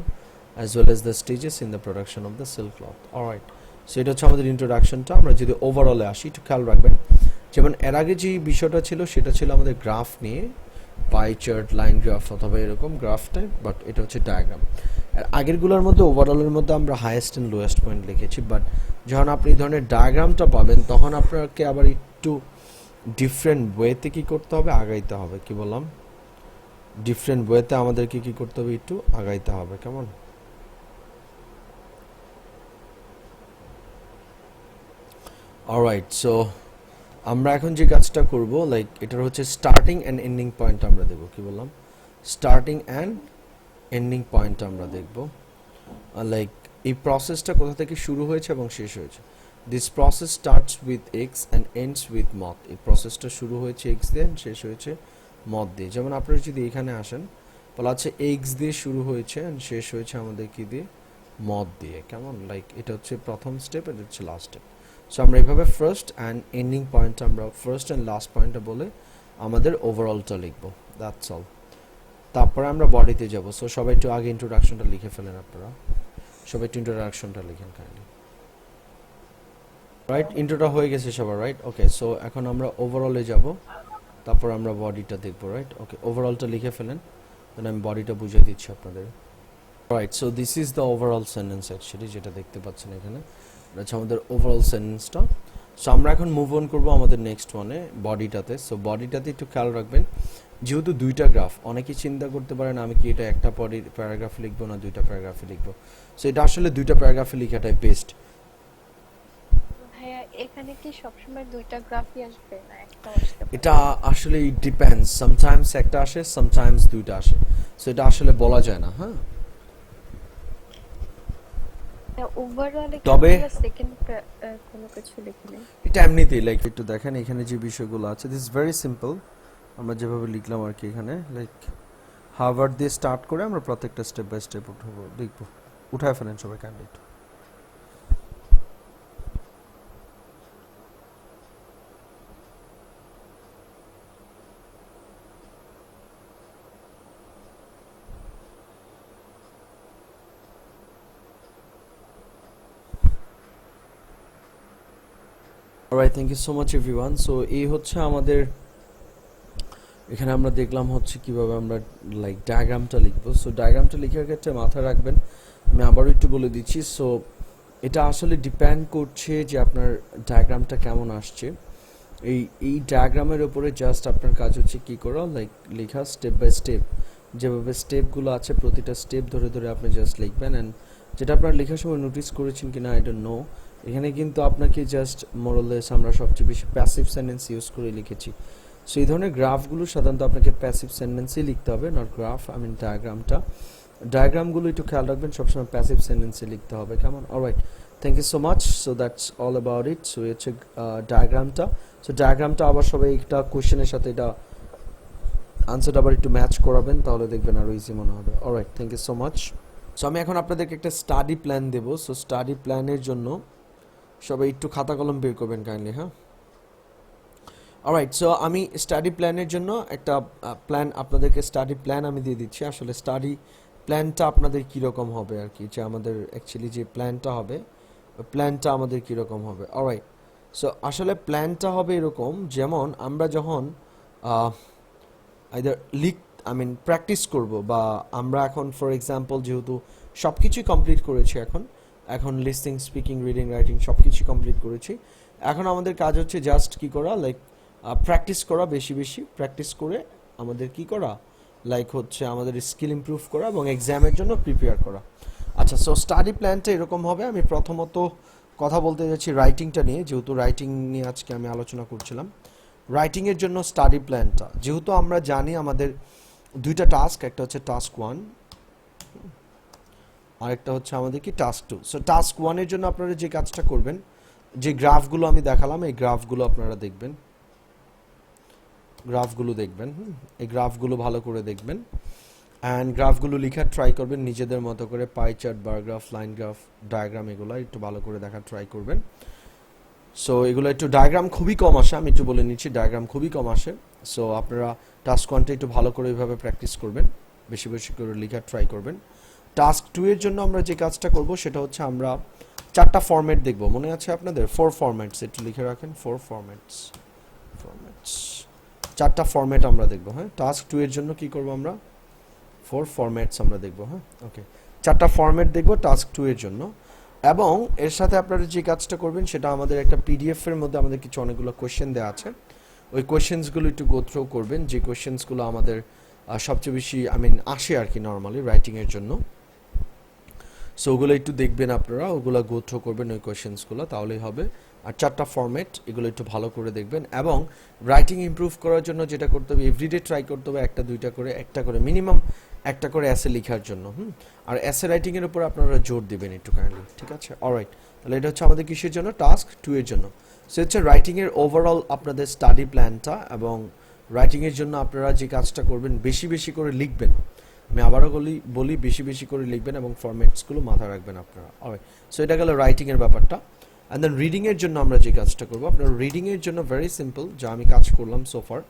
as well as the stages in the production of the silk cloth. Alright, so এটা হচ্ছে আমাদের ইন্ট্রোডাকশনটা। আমরা যদি ওভারঅলে আসি, একটু খেয়াল রাখবেন, যেমন এর আগে যে বিষয়টা ছিল সেটা ছিল আমাদের গ্রাফ নিয়ে, পাই চার্ট, লাইন গ্রাফ অথবা এরকম গ্রাফ টাইপ, বাট এটা হচ্ছে ডায়াগ্রাম। আগেরগুলোর মধ্যে ওভারঅলের মধ্যে আমরা হাইয়েস্ট অ্যান্ড লোয়েস্ট পয়েন্ট লিখেছি, বাট যখন আপনি এই ধরনের ডায়াগ্রামটা পাবেন তখন আপনাকে আবার একটু ডিফারেন্ট ওয়েতে কী করতে হবে, আগাইতে হবে। কি বললাম, ডিফারেন্ট ওয়েতে আমাদেরকে কী করতে হবে, একটু আগাইতে হবে। কেমন? অলরাইট, সো আমরা এখন যে কাজটা করব, লাইক এটার হচ্ছে স্টার্টিং অ্যান্ড এন্ডিং পয়েন্ট আমরা দেব। কি বললাম, স্টার্টিং অ্যান্ড এন্ডিং পয়েন্ট আমরা দেখব। লাইক এই প্রসেসটা কোথা থেকে শুরু হয়েছে এবং শেষ হয়েছে। This process starts with ex and ends with মদ। এই প্রসেসটা শুরু হয়েছে এক্স দিয়ে শেষ হয়েছে মদ দিয়ে। যেমন আপনারা যদি এখানে আসেন বলা আছে এক্স দিয়ে শুরু হয়েছে অ্যান্ড শেষ হয়েছে আমাদের কি দিয়ে, মদ দিয়ে। কেমন, লাইক এটা হচ্ছে প্রথম স্টেপ, এটা হচ্ছে লাস্ট স্টেপ। সো আমরা এইভাবে ফার্স্ট অ্যান্ড এন্ডিং পয়েন্ট, আমরা ফার্স্ট অ্যান্ড লাস্ট পয়েন্টটা বলে আমাদের ওভারঅলটা লিখবো, দ্যাটস অল। তারপরে আমরা বডিতে যাব। সো সবাই একটু আগে ইন্ট্রোডাকশনটা লিখে ফেলেন আপনারা, সবাই একটু ইন্ট্রোডাকশনটা লিখেন কাইন্ডলি। রাইট, ইন্ট্রোটা হয়ে গেছে সবার, রাইট? ওকে, সো এখন আমরা ওভারঅলে যাব, তারপর আমরা বডিটা দেখবো, রাইট? ওকে, ওভারঅলটা লিখে ফেলেন, দেন আমি বডিটা বুঝিয়ে দিচ্ছি আপনাদের। Right, so this is the overall sentence actually, যেটা দেখতে পাচ্ছেন এখানে হচ্ছে আমাদের ওভারঅল সেন্টেন্সটা। সো আমরা এখন মুভ অন করবো আমাদের নেক্সট ওয়ানে, বডিটাতে। সো বডিটাতে একটু খেয়াল রাখবেন, যেহেতু দুইটা গ্রাফ, অনেকেই চিন্তা করতে পারেন আমি কি এটা একটা প্যারাগ্রাফ লিখবো না দুইটা প্যারাগ্রাফে লিখবো। সো এটা আসলে দুইটা প্যারাগ্রাফে লেখাটাই বেস্ট। ভাইয়া এখানে কি সবসময় দুইটা গ্রাফই আসবে না একটা আসতে পারে? এটা আসলে ডিপেন্ডস, সামটাইমস একটা আসে, সামটাইমস দুইটা আসে। সো এটা আসলে বলা যায় না, হ্যাঁ। ওভারঅলে তবে সেকেন্ড কোনো কিছু লিখলে এটা এমনিতেই লাইক একটু দেখেন এখানে যে বিষয়গুলো আছে, দিস ভেরি সিম্পল। আমরা যেভাবে লিখলাম আর কি এখানে, লাইক হার্ভার্ড দিয়ে স্টার্ট করে আমরা প্রত্যেকটা স্টেপ বাই স্টেপ উঠাবো, লিখবো। উঠায় ফেলেন সবাই kindly. Alright, thank you so much everyone. So এই হচ্ছে আমাদের, এখানে আমরা দেখলাম হচ্ছে কিভাবে আমরা লাইক ডায়াগ্রামটা লিখবো। সো ডায়াগ্রামটা লেখার ক্ষেত্রে মাথায় রাখবেন, আমি আবারও একটু বলে দিচ্ছি। সো এটা আসলে ডিপেন্ড করছে যে আপনার ডায়াগ্রামটা কেমন আসছে। এই ডায়াগ্রামের উপরে জাস্ট আপনার কাজ হচ্ছে কি করা, লাইক লেখা স্টেপ বাই স্টেপ, যেভাবে স্টেপগুলো আছে প্রতিটা স্টেপ ধরে ধরে আপনি জাস্ট লিখবেন। অ্যান্ড যেটা আপনার লেখার সময় নোটিস করেছেন কি না আই ডোন্ট নো, এখানে কিন্তু আপনাকে জাস্ট মোরলেস আমরা সবচেয়ে বেশি প্যাসিভ সেন্টেন্স ইউজ করে লিখেছি। সো এই ধরনের গ্রাফগুলো সাধারণত আপনাকে প্যাসিভ সেন্টেন্সই লিখতে হবে, নট গ্রাফ, আই মিন ডায়াগ্রামগুলো একটু খেয়াল রাখবেন, সবসময় প্যাসিভ সেন্টেন্সে লিখতে হবে, কেমন? Alright, thank you so much. So that's all about it. So হচ্ছে ডায়াগ্রামটা। সো ডায়াগ্রামটা আবার সবাই একটা কোয়েশ্চেনের সাথে এটা আনসারটা আবার একটু ম্যাচ করাবেন, তাহলে দেখবেন আরও ইজি মনে হবে। Alright, thank you so much. So আমি এখন আপনাদেরকে একটা স্টাডি প্ল্যান দেবো। সো স্টাডি প্ল্যানের জন্য সবাই একটু খাতা কলম বের করবেন কাইন্ডলি, হ্যাঁ। অলরাইট, সো আমি স্টাডি প্ল্যানের জন্য একটা প্ল্যান আপনাদেরকে, স্টাডি প্ল্যান আমি দিয়ে দিচ্ছি। আসলে স্টাডি প্ল্যানটা আপনাদের কীরকম হবে আর কি, যে আমাদের অ্যাকচুয়ালি যে প্ল্যানটা হবে, প্ল্যানটা আমাদের কীরকম হবে। অলরাইট, সো আসলে প্ল্যানটা হবে এরকম, যেমন আমরা যখন আইদার প্র্যাকটিস করব, বা আমরা এখন ফর এক্সাম্পল যেহেতু সব কিছুই কমপ্লিট করেছি, এখন লিসনিং, স্পিকিং, রিডিং, রাইটিং সব কিছুই কমপ্লিট করেছি, এখন আমাদের কাজ হচ্ছে জাস্ট কি করা, লাইক প্র্যাকটিস করা, বেশি বেশি প্র্যাকটিস করে আমাদের কি করা, লাইক হচ্ছে আমাদের স্কিল ইমপ্রুভ করা এবং এক্সামের জন্য প্রিপেয়ার করা। আচ্ছা, সো স্টাডি প্ল্যানটা এরকম হবে। আমি প্রথমত কথা বলতে যাচ্ছি রাইটিংটা নিয়ে, যেহেতু রাইটিং নিয়ে আজকে আমি আলোচনা করছিলাম। রাইটিংয়ের জন্য স্টাডি প্ল্যানটা, যেহেতু আমরা জানি আমাদের দুইটা টাস্ক, একটা হচ্ছে টাস্ক 1, আরেকটা হচ্ছে আমাদের কি টাস্ক 2। সো টাস্ক 1-এর জন্য আপনারা যে কাজটা করবেন, যে গ্রাফগুলো আমি দেখালাম এই গ্রাফগুলো আপনারা দেখবেন, এই গ্রাফগুলো ভালো করে দেখবেন, অ্যান্ড গ্রাফগুলো লেখার ট্রাই করবেন নিজেদের মতো করে, pie chart, bar graph, line graph, diagram, এগুলো একটু ভালো করে দেখার ট্রাই করবেন। সো এগুলো একটু ডায়াগ্রাম খুবই কম আসে, আমি একটু বলে নিচ্ছি, ডায়াগ্রাম খুবই কম আসে। সো আপনারা টাস্ক 1টা একটু ভালো করে এইভাবে প্র্যাকটিস করবেন, বেশি বেশি করে লেখার ট্রাই করবেন। টাস্ক 2-এর জন্য আমরা যে কাজটা করব সেটা হচ্ছে আমরা 4টা ফরম্যাট দেখব, মনে আছে আপনাদের? 4 ফরম্যাটস একটু লিখে রাখেন, 4 ফরম্যাটস, 4টা ফরম্যাট আমরা দেখব, হ্যাঁ। টাস্ক 2-এর জন্য কি করব আমরা, 4 ফরম্যাটস আমরা দেখব, হ্যাঁ। ওকে, 4টা ফরম্যাট দেখব টাস্ক 2-এর জন্য। এবং এর সাথে আপনারা যে কাজটা করবেন সেটা, আমাদের একটা পিডিএফের মধ্যে আমাদের কিছু অনেকগুলো কোয়েশ্চেন দেওয়া আছে, ওই কোয়েশ্চেন্সগুলো একটু গো থ্রু করবেন, যে কোয়েশ্চেন্সগুলো আমাদের সবচেয়ে বেশি আসে আর কি নর্মালি রাইটিংয়ের জন্য। সো ওগুলো একটু দেখবেন আপনারা, ওগুলো গো থ্রু করবেন ওই কোয়েশ্চেন্সগুলো, তাহলেই হবে। আর 4টা ফরম্যাট, এগুলো একটু ভালো করে দেখবেন। এবং রাইটিং ইমপ্রুভ করার জন্য যেটা করতে হবে, এভরিডে ট্রাই করতে হবে একটা করে মিনিমাম একটা করে অ্যাসে লেখার জন্য। আর অ্যাসে রাইটিংয়ের উপর আপনারা জোর দিবেন একটু কাইন্ডলি, ঠিক আছে? অলরাইট, তাহলে এটা হচ্ছে আমাদের কিসের জন্য, টাস্ক 2 এর জন্য। সো হচ্ছে রাইটিংয়ের ওভারঅল আপনাদের স্টাডি প্ল্যানটা, এবং রাইটিংয়ের জন্য আপনারা যে কাজটা করবেন বেশি বেশি করে লিখবেন। আমি আবারও বলি বেশি বেশি করে লিখবেন এবং ফরম্যাটসগুলো মাথায় রাখবেন আপনারা। অলরাইট, সো এটা গেল রাইটিংয়ের ব্যাপারটা। অ্যান্ড দেন রিডিংয়ের জন্য আমরা যে কাজটা করবো, আপনার রিডিংয়ের জন্য ভেরি সিম্পল, যা আমি কাজ করলাম সোফার।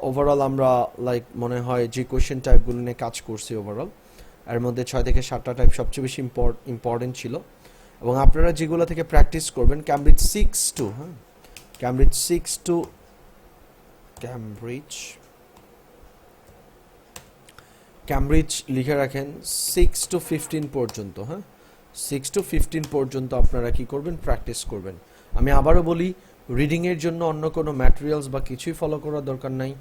ওভারঅল আমরা লাইক মনে হয় যে কোয়েশ্চেন টাইপগুলো নিয়ে কাজ করছি ওভারঅল, এর মধ্যে 6 থেকে 7টা টাইপ সবচেয়ে বেশি ইম্পর্টেন্ট ছিল। এবং আপনারা যেগুলো থেকে প্র্যাকটিস করবেন, ক্যামব্রিজ 6 হ্যাঁ, ক্যামব্রিজ লিখে রাখেন 6 to 15 পর্যন্ত। হ্যাঁ, 6 to 15 পর্যন্ত আপনারা কি করবেন, প্র্যাকটিস করবেন। আমি আবারও বলি, রিডিংয়ের জন্য অন্য কোনো ম্যাটেরিয়ালস বা কিছুই ফলো করার দরকার নাই।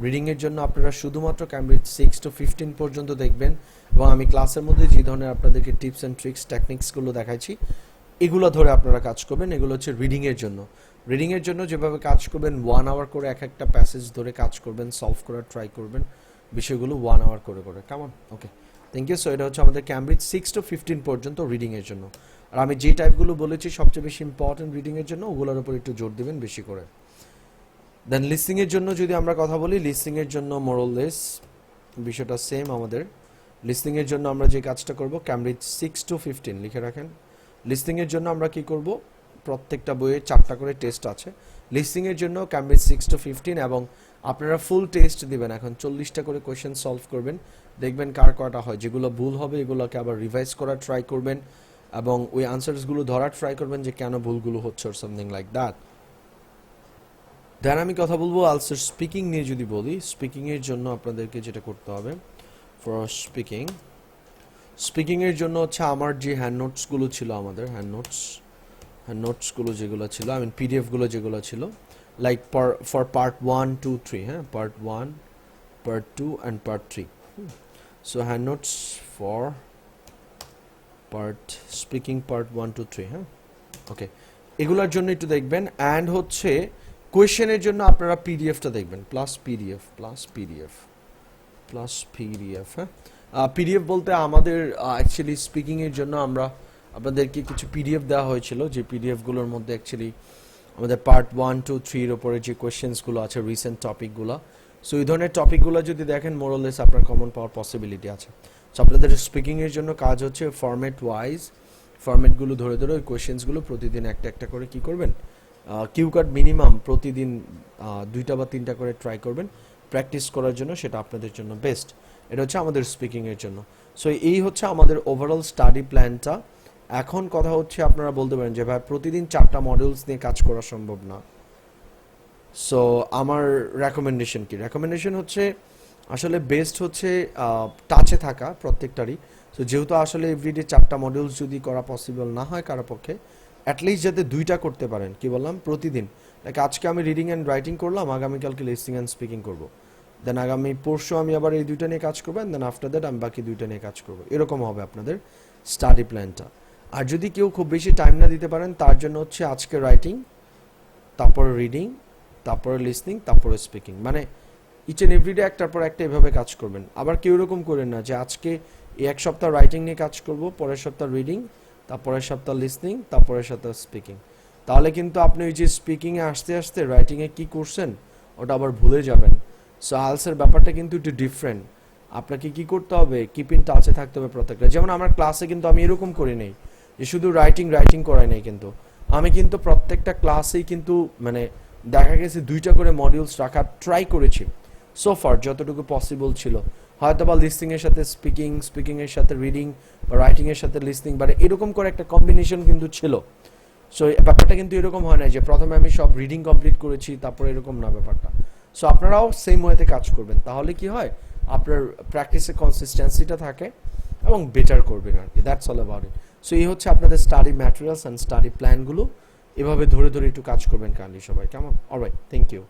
রিডিংয়ের জন্য আপনারা শুধুমাত্র ক্যামব্রিজ 6 to 15 পর্যন্ত দেখবেন, এবং আমি ক্লাসের মধ্যে যে ধরনের আপনাদেরকে টিপস অ্যান্ড ট্রিক্স টেকনিক্সগুলো দেখাইছি, এগুলো ধরে আপনারা কাজ করবেন। এগুলো হচ্ছে রিডিংয়ের জন্য। রিডিংয়ের জন্য যেভাবে কাজ করবেন, 1 আওয়ার করে একটা প্যাসেজ ধরে কাজ করবেন, সলভ করার ট্রাই করবেন বিষয়গুলো 1 আওয়ার করে কেমন? ওকে, থ্যাংক ইউ। সো এটা হচ্ছে আমাদের ক্যামব্রিজ 6 to 15 পর্যন্ত রিডিংয়ের জন্য। আর আমি যে টাইপগুলো বলেছি সবচেয়ে বেশি ইম্পর্টেন্ট রিডিংয়ের জন্য, ওগুলোর উপর একটু জোর দিবেন বেশি করে। দেন লিসনিংয়ের জন্য যদি আমরা কথা বলি, লিসনিংয়ের জন্য মোরলেস বিষয়টা সেম আমাদের। লিসনিংয়ের জন্য আমরা যে কাজটা করব, ক্যামব্রিজ 6 to 15 লিখে রাখেন। লিসনিংয়ের জন্য আমরা কি করব, প্রত্যেকটা বইয়ে 4টা করে টেস্ট আছে। লিসনিংয়ের জন্য ক্যামব্রিজ 6 to 15, এবং আপনারা ফুল টেস্ট দিবেন। এখন 40টা করে কোয়েশ্চেন সলভ করবেন, দেখবেন কার কয়টা হয়। যেগুলো ভুল হবে এগুলোকে আবার রিভাইজ করার ট্রাই করবেন, এবং ওই আনসারসগুলো ধরার ট্রাই করবেন যে কেন ভুলগুলো হচ্ছে, অর সামথিং লাইক দ্যাট। দেন আমি কথা বলবো আলসার স্পিকিং নিয়ে। যদি বলি, স্পিকিংয়ের জন্য আপনাদেরকে যেটা করতে হবে, ফর স্পিকিংয়ের জন্য হচ্ছে আমার যে হ্যান্ড নোটসগুলো ছিল, আমাদের হ্যান্ড নোটসগুলো যেগুলো ছিল, আই মিন পিডিএফগুলো যেগুলো ছিল, লাইক ফর পার্ট 1, 2, 3, হ্যাঁ, part 1, part 2 and part 3। So hand notes for speaking part 1, 2, 3, হ্যাঁ, ওকে। এগুলোর জন্য একটু দেখবেন। অ্যান্ড হচ্ছে কোয়েশ্চেনের জন্য আপনারা পিডিএফটা দেখবেন, প্লাস পিডিএফ, হ্যাঁ। পিডিএফ বলতে আমাদের অ্যাকচুয়ালি স্পিকিংয়ের জন্য আমরা আপনাদেরকে কিছু পিডিএফ দেওয়া হয়েছিল, যে পিডিএফগুলোর মধ্যে অ্যাকচুয়ালি আমাদের পার্ট 1, 2, 3 ওপরে যে কোয়েশ্চেন্সগুলো আছে, রিসেন্ট টপিকগুলো। সো এই ধরনের টপিকগুলো যদি দেখেন, মোরলেস আপনার কমন পাওয়ার পসিবিলিটি আছে। সো আপনাদের স্পিকিংয়ের জন্য কাজ হচ্ছে ফরম্যাট ওয়াইজ, ফরম্যাটগুলো ধরে ওই কোয়েশ্চেন্সগুলো প্রতিদিন একটা করে কি করবেন, কিউ কার্ড মিনিমাম প্রতিদিন 2টা বা 3টা করে ট্রাই করবেন প্র্যাকটিস করার জন্য, সেটা আপনাদের জন্য বেস্ট। এটা হচ্ছে আমাদের স্পিকিংয়ের জন্য। সো এই হচ্ছে আমাদের ওভারঅল স্টাডি প্ল্যানটা। এখন কথা হচ্ছে, আপনারা বলতে পারেন যে ভাই প্রতিদিন 4টা মডিউলস নিয়ে কাজ করা সম্ভব না। সো আমার রেকমেন্ডেশন কি? রেকমেন্ডেশন হচ্ছে আসলে বেস্ট হচ্ছে টাচে থাকা প্রত্যেকটারই। সো যেহেতু আসলে এভরিডে 4টা মডিউলস যদি করা পসিবল না হয় কারো পক্ষে, অ্যাটলিস্ট যাতে 2টা করতে পারেন। কি বললাম, প্রতিদিন। লাইক আজকে আমি রিডিং অ্যান্ড রাইটিং করলাম, আগামীকালকে লিসনিং অ্যান্ড স্পিকিং করবো, দেন আগামী পরশু আমি আবার এই 2টা নিয়ে কাজ করবো, দেন আফটার দ্যাট আমি বাকি 2টা নিয়ে কাজ করবো। এরকম হবে আপনাদের স্টাডি প্ল্যানটা। আর যদি কেউ খুব বেশি টাইম না দিতে পারেন, তার জন্য হচ্ছে আজকে রাইটিং, তারপরে রিডিং, তারপরে লিসনিং, তারপরে স্পিকিং, মানে ইচ অ্যান্ড এভরিডে একটার পর একটা এভাবে কাজ করবেন। আবার কেউ এরকম করেন না যে আজকে এই এক সপ্তাহ রাইটিং নিয়ে কাজ করব, পরের সপ্তাহ রিডিং, তারপরের সপ্তাহ লিসনিং, তারপরের সপ্তাহ স্পিকিং। তাহলে কিন্তু আপনি ওই যে স্পিকিংয়ে আসতে আসতে রাইটিংয়ে কী করছেন ওটা আবার ভুলে যাবেন। সো আলসের ব্যাপারটা কিন্তু একটু ডিফারেন্ট। আপনাকে কি করতে হবে, কিপ ইন টাচে থাকতে হবে প্রত্যেকটা। যেমন আমার ক্লাসে কিন্তু আমি এরকম করি নেই যে শুধু রাইটিং করাই নাই, কিন্তু আমি কিন্তু প্রত্যেকটা ক্লাসেই কিন্তু মানে দেখা গেছে 2টা করে মডিউলস রাখার ট্রাই করেছি সোফার, যতটুকু পসিবল ছিল। হয়তো বা লিসনিংয়ের সাথে স্পিকিংয়ের সাথে রিডিং, বা রাইটিংয়ের সাথে লিসনিং, মানে এরকম করে একটা কম্বিনেশন কিন্তু ছিল। সো ব্যাপারটা কিন্তু এরকম হয় না যে প্রথমে আমি সব রিডিং কমপ্লিট করেছি তারপরে, এরকম না ব্যাপারটা। সো আপনারাও সেম ওয়েতে কাজ করবেন, তাহলে কি হয়, আপনার প্র্যাকটিসে কনসিস্টেন্সিটা থাকে এবং বেটার করবেন আর কি। That's all about it. So এই হচ্ছে আপনাদের স্টাডি ম্যাটেরিয়ালস অ্যান্ড স্টাডি প্ল্যানগুলো। এভাবে ধরে একটু কাজ করবেন কাইন্ডলি সবাই, কেমন? Alright, thank you.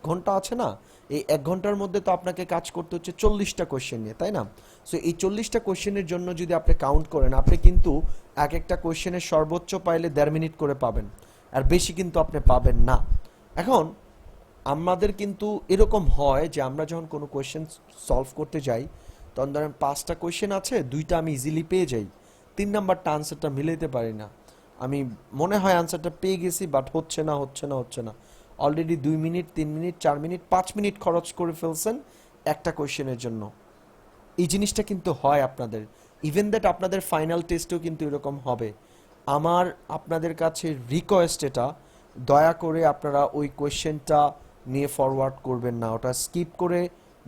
ঘন্টা আছে না, এই 1 ঘন্টার মধ্যে তো আপনাকে কাজ করতে হচ্ছে 40টা কোয়েশ্চেন নিয়ে, তাই না? সো এই 40টা কোয়েশ্চেনের জন্য যদি আপনি কাউন্ট করেন, আপনি কিন্তু একটা কোয়েশ্চেনের সর্বোচ্চ পাইলে 1.5 মিনিট করে পাবেন। আর বেশি কিন্তু আপনি পাবেন না। এখন আমাদের কিন্তু এরকম হয় যে আমরা যখন কোনো কোয়েশ্চেন সলভ করতে যাই, তখন ধরেন 5টা কোয়েশ্চেন আছে, 2টা আমি ইজিলি পেয়ে যাই, 3 নাম্বারটা আনসারটা মিলাইতে পারি না। আমি মনে হয় আনসারটা পেয়ে গেছি, বাট হচ্ছে না। Already 2 minute, 3 minute, 4 minute, 5 minute খরচ করে ফেলছেন একটা কোয়েশ্চেনের জন্য। এই জিনিসটা কিন্তু হয় আপনাদের, ইভেন দ্যাট আপনাদের ফাইনাল টেস্টেও কিন্তু এরকম হবে। আমার আপনাদের কাছে রিকোয়েস্ট এটা, দয়া করে আপনারা ওই কোয়েশ্চেনটা নিয়ে ফরওয়ার্ড করবেন না, ওটা স্কিপ করে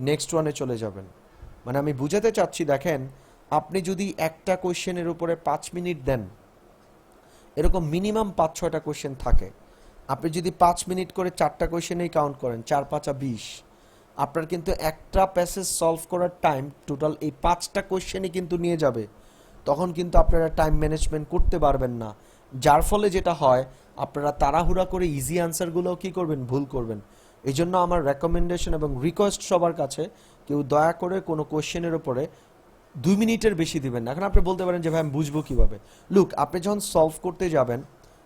নেক্সট ওয়ানে চলে যাবেন। মানে আমি বুঝাতে চাচ্ছি, দেখেন আপনি যদি একটা কোয়েশ্চেনের উপরে 5 মিনিট দেন, এরকম মিনিমাম 5-6টা কোয়েশ্চেন থাকে, আপনি যদি 5 মিনিট করে 4টা কোয়েশ্চেনেই কাউন্ট করেন, 4-5 20, আপনার কিন্তু একটা প্যাসেজ সলভ করার টাইম টোটাল এই 5টা কোয়েশ্চেনই কিন্তু নিয়ে যাবে। তখন কিন্তু আপনারা টাইম ম্যানেজমেন্ট করতে পারবেন না, যার ফলে যেটা হয় আপনারা তাড়াহুড়া করে ইজি আনসারগুলোও কী করবেন, ভুল করবেন। এই জন্য আমার রেকমেন্ডেশন এবং রিকোয়েস্ট সবার কাছে, কেউ দয়া করে কোনো কোয়েশ্চেনের উপরে 2 মিনিটের বেশি দিবেন না। এখন আপনি বলতে পারেন যে ভাই আমি বুঝবো কীভাবে? লুক, আপনি যখন সলভ করতে যাবেন,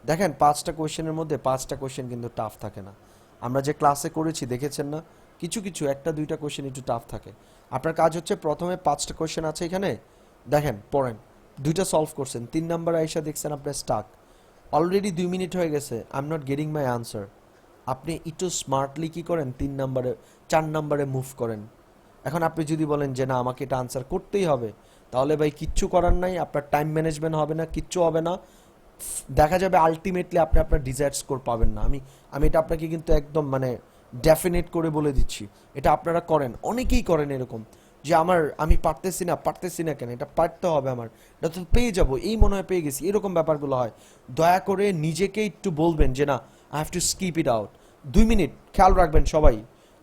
দেখেন 5টা কোয়েশ্চেনের মধ্যে 5টা কোয়েশ্চেন কিন্তু টাফ থাকে না। আমরা যে ক্লাসে করেছি দেখেছেন না, কিছু 1-2টা কোয়েশ্চেন একটু টাফ থাকে। আপনার কাজ হচ্ছে প্রথমে 5টা কোয়েশ্চেন আছে এখানে, দেখেন পড়েন, 2টা সলভ করছেন, 3 নাম্বার আইসা দেখছেন আপনার স্টাক, অলরেডি 2 মিনিট হয়ে গেছে, I am not getting my answer. আপনি একটু স্মার্টলি কী করেন, 4 নাম্বারে মুভ করেন। এখন আপনি যদি বলেন যে না আমাকে এটা আনসার করতেই হবে, তাহলে ভাই কিচ্ছু করার নাই, আপনার টাইম ম্যানেজমেন্ট হবে না, কিচ্ছু হবে না, দেখা যাবে আলটিমেটলি আপনি আপনার ডিজায়ার্ড স্কোর পাবেন না। আমি এটা আপনাকে কিন্তু একদম মানে ডেফিনেট করে বলে দিচ্ছি, এটা আপনারা করেন, অনেকেই করেন এরকম, যে আমি পারতেছি না কেন, এটা পারতে হবে, আমার এটা তো পেয়ে যাবো, এই মনে হয় পেয়ে গেছি, এরকম ব্যাপারগুলো হয়। দয়া করে নিজেকে একটু বলবেন যে না, I have to skip it out. 2 minute খেয়াল রাখবেন সবাই,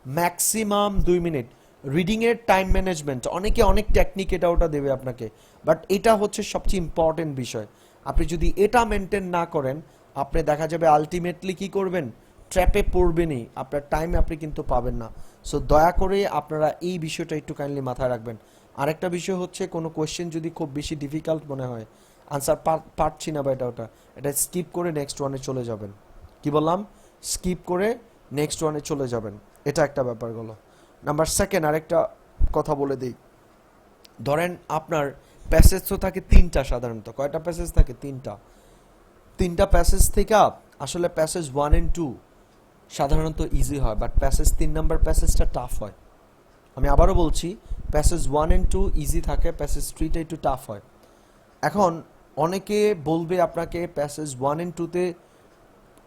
ম্যাক্সিমাম 2 মিনিট। রিডিংয়ের টাইম ম্যানেজমেন্ট অনেকে অনেক টেকনিক এটা ওটা দেবে আপনাকে, বাট এটা হচ্ছে সবচেয়ে ইম্পর্টেন্ট বিষয়। আপনি যদি এটা মেনটেন না করেন, আপনি দেখা যাবে আলটিমেটলি কি করবেন, ট্র্যাপে পড়বেনই, আপনার টাইম আপনি কিন্তু পাবেন না। সো দয়া করে আপনারা এই বিষয়টা একটু কাইন্ডলি মাথায় রাখবেন। আরেকটা বিষয় হচ্ছে, কোনো কোয়েশ্চেন যদি খুব বেশি ডিফিকাল্ট মনে হয়, আনসার পারছি না বা এটা স্কিপ করে নেক্সট ওয়ানে চলে যাবেন। কি বললাম? স্কিপ করে নেক্সট ওয়ানে চলে যাবেন, এটা একটা ব্যাপার গেল। নাম্বার 2, আরেকটা কথা বলে দিই, ধরেন আপনার প্যাসেজ তো থাকে 3টা, সাধারণত কয়টা প্যাসেজ থাকে? 3টা প্যাসেজ থেকে আসলে প্যাসেজ 1 and 2 সাধারণত ইজি হয়, বাট প্যাসেজ 3 নাম্বার প্যাসেজটা টাফ হয়। আমি আবারও বলছি, প্যাসেজ 1 and 2 ইজি থাকে, প্যাসেজ 3টা একটু টাফ হয়। এখন অনেকে বলবে আপনাকে প্যাসেজ 1 and 2তে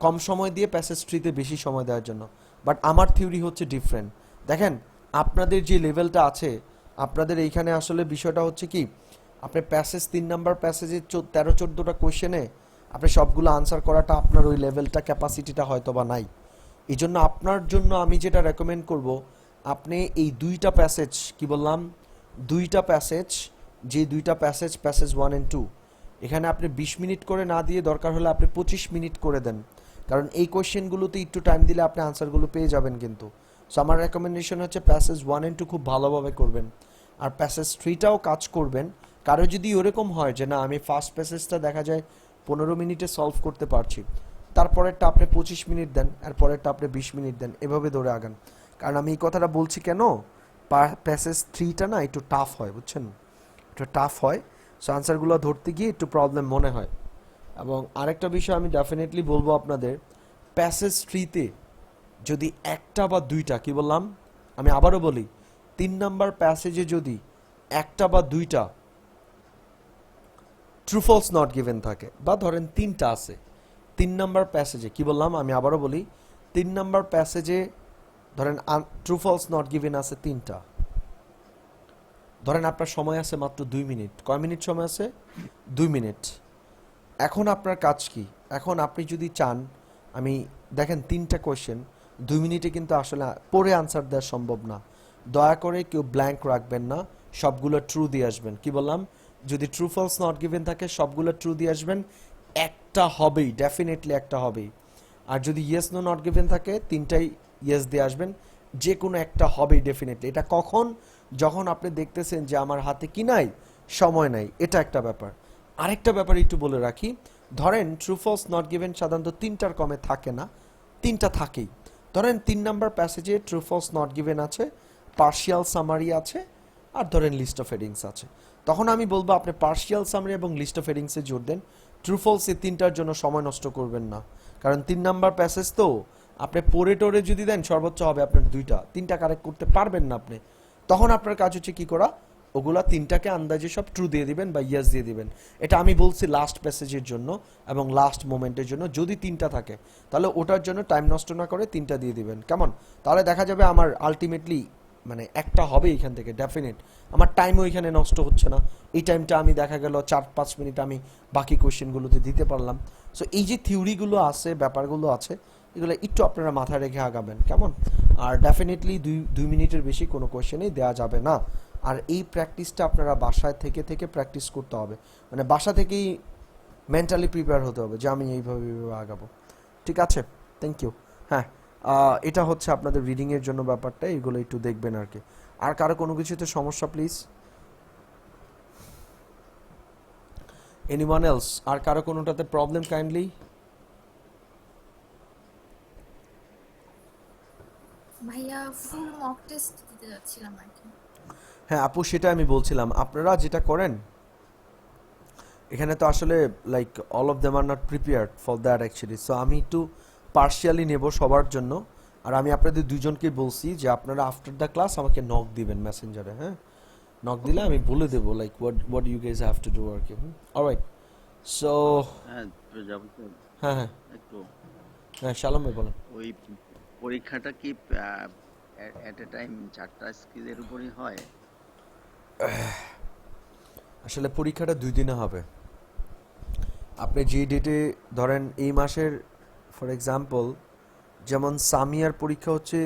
কম সময় দিয়ে প্যাসেজ 3তে বেশি সময় দেওয়ার জন্য, বাট আমার থিওরি হচ্ছে ডিফারেন্ট। দেখেন আপনাদের যে লেভেলটা আছে, আপনাদের এইখানে আসলে বিষয়টা হচ্ছে কি, আপনি প্যাসেজ 3 নাম্বার প্যাসেজে 13-14টা কোয়েশ্চেনে আপনি সবগুলো আনসার করাটা আপনার ওই লেভেলটা, ক্যাপাসিটিটা হয়তো বা নাই। এই জন্য আপনার জন্য আমি যেটা রেকমেন্ড করব, আপনি এই 2টা প্যাসেজ, কি বললাম, 2টা প্যাসেজ, যে 2টা প্যাসেজ, প্যাসেজ 1 and 2, এখানে আপনি 20 মিনিট করে না দিয়ে দরকার হলে আপনি 25 মিনিট করে দেন, কারণ এই কোয়েশ্চেনগুলোতে একটু টাইম দিলে আপনি আনসারগুলো পেয়ে যাবেন কিন্তু। সো আমার রেকমেন্ডেশন হচ্ছে প্যাসেজ 1 and 2 খুব ভালোভাবে করবেন, আর প্যাসেজ 3টাও কাজ করবেন। কারো যদি ওরকম হয় যে না আমি ফার্স্ট প্যাসেজটা দেখা যায় 15 মিনিটে সলভ করতে পারছি, তারপরেরটা আপনি 25 মিনিট দেন, আর পরেরটা আপনি 20 মিনিট দেন, এভাবে ধরে আগান। কারণ আমি এই কথাটা বলছি কেন, প্যাসেজ 3টা না একটু টাফ হয়, বুঝছেন, একটু টাফ হয়। সো আনসারগুলো ধরতে গিয়ে একটু প্রবলেম মনে হয়। এবং আরেকটা বিষয় আমি ডেফিনেটলি বলবো আপনাদের, প্যাসেজ 3তে যদি একটা বা 2টা, কি বললাম, আমি আবারও বলি, 3 নাম্বার প্যাসেজে যদি একটা বা 2টা ট্রু ফলস নট গিভেন থাকে, বা ধরেন 3টা আছে 3 নাম্বার প্যাসেজে, কি বললাম, আমি আবারও বলি, 3 নাম্বার প্যাসেজে ধরেন ট্রু ফলস নট গিভেন আছে 3টা, ধরেন আপনার সময় আছে মাত্র 2 মিনিট। কয় মিনিট সময় আছে? 2 মিনিট। এখন আপনার কাজ কি? এখন আপনি যদি চান, আমি দেখেন 3টা কোয়েশ্চেন 2 মিনিটে কিন্তু আসলে পড়ে আনসার দেওয়া সম্ভব না। দয়া করে কেউ ব্ল্যাঙ্ক রাখবেন না, সবগুলো ট্রু দিয়ে আসবেন। কি বললাম, যদি ট্রু ফলস নট গিভেন থাকে সবগুলো ট্রু দিয়ে আসবেন, একটা হবেই, ডেফিনেটলি একটা হবেই। আর যদি ইয়েস নো নট গিভেন থাকে 3টাই ইয়েস দিয়ে আসবেন, যে কোনো একটা হবেই ডেফিনেটলি। এটা কখন? যখন আপনি দেখতেছেন যে আমার হাতে কি নাই, সময় নাই, এটা একটা ব্যাপার। আরেকটা ব্যাপার একটু বলে রাখি, ধরেন ট্রু ফলস নট গিভেন সাধারণত 3টার কমে থাকে না, 3টা থাকেই। ধরেন 3 নাম্বার প্যাসেজে ট্রু ফলস নট গিভেন আছে, পার্শিয়াল সামারি আছে, আর ধরেন লিস্ট অফ হেডিংস আছে। তখন আমি বলবো আপনি পার্শিয়াল সামারি এবং লিস্ট অফ হেডিংসে জোর দেন। ট্রু ফলস এই 3টার জন্য সময় নষ্ট করবেন না, কারণ 3 নাম্বার প্যাসেজ তো আপনি পড়ে টোরে যদি দেন সর্বোচ্চ হবে আপনার 2টা, 3টা কারেক্ট করতে পারবেন না আপনি। তখন আপনার কাজ হচ্ছে কি করা, ওগুলা 3টাকে আন্দাজে সব ট্রু দিয়ে দিবেন বা ইয়েস দিয়ে দিবেন। এটা আমি বলছি লাস্ট প্যাসেজের জন্য এবং লাস্ট মোমেন্টের জন্য। যদি 3টা থাকে তাহলে ওটার জন্য টাইম নষ্ট না করে 3টা দিয়ে দিবেন, কেমন? তাহলে দেখা যাবে আমার আলটিমেটলি মানে একটা হবে এখান থেকে ডেফিনেট, আমার টাইমও এখানে নষ্ট হচ্ছে না। এই টাইমটা আমি দেখা গেল 4-5 মিনিট আমি বাকি কোয়েশ্চেনগুলোতে দিতে পারলাম। সো এই যে থিওরিগুলো আছে, ব্যাপারগুলো আছে, এগুলো একটু আপনারা মাথায় রেখে আগাবেন, কেমন? আর ডেফিনেটলি 2 মিনিটের বেশি কোনো কোয়েশ্চেনই দেওয়া যাবে না। আর এই প্র্যাকটিসটা আপনারা বাসায় থেকে থেকে প্র্যাকটিস করতে হবে, মানে বাসা থেকেই মেন্টালি প্রিপেয়ার হতে হবে যে আমি এইভাবে আগাবো। ঠিক আছে, থ্যাংক ইউ। হ্যাঁ, এটা হচ্ছে আপনাদের রিডিংয়ের জন্য ব্যাপারটা, এগুলো একটু দেখবেন আর কি। আর কারো কোনো কিছুতে সমস্যা প্লিজ? Anyone else? আর কারো কোনোটাতে প্রবলেম কাইন্ডলি? ভাইয়া ফুল মক টেস্ট দিতে যাচ্ছিলাম আর কি। হ্যাঁ আপু, সেটা আমি বলছিলাম, আপনারা যেটা করেন এখানে তো আসলে like all of them are not prepared for that actually. So আমি একটু পার্শিয়ালি নেব সবার জন্য। আর আমি আপনাদের দুজনকে বলছি যে আপনারা আফটার দ্য ক্লাস আমাকে নক দিবেন মেসেঞ্জারে। হ্যাঁ, নক দিলে আমি বলে দেবো like what you guys have to do আর কি। অলরাইট, সো হ্যাঁ যাবো তো। হ্যাঁ হ্যাঁ একটু হ্যাঁ, শালম ভাই বলেন। ওই পরীক্ষাটা কি এট এ টাইম 4টা স্কিলের উপরই হয়? আসলে পরীক্ষাটা 2 দিনে হবে। আপনি যে ডেটে ধরেন এই মাসের, ফর এক্সাম্পল যেমন সামিয়ার পরীক্ষা হচ্ছে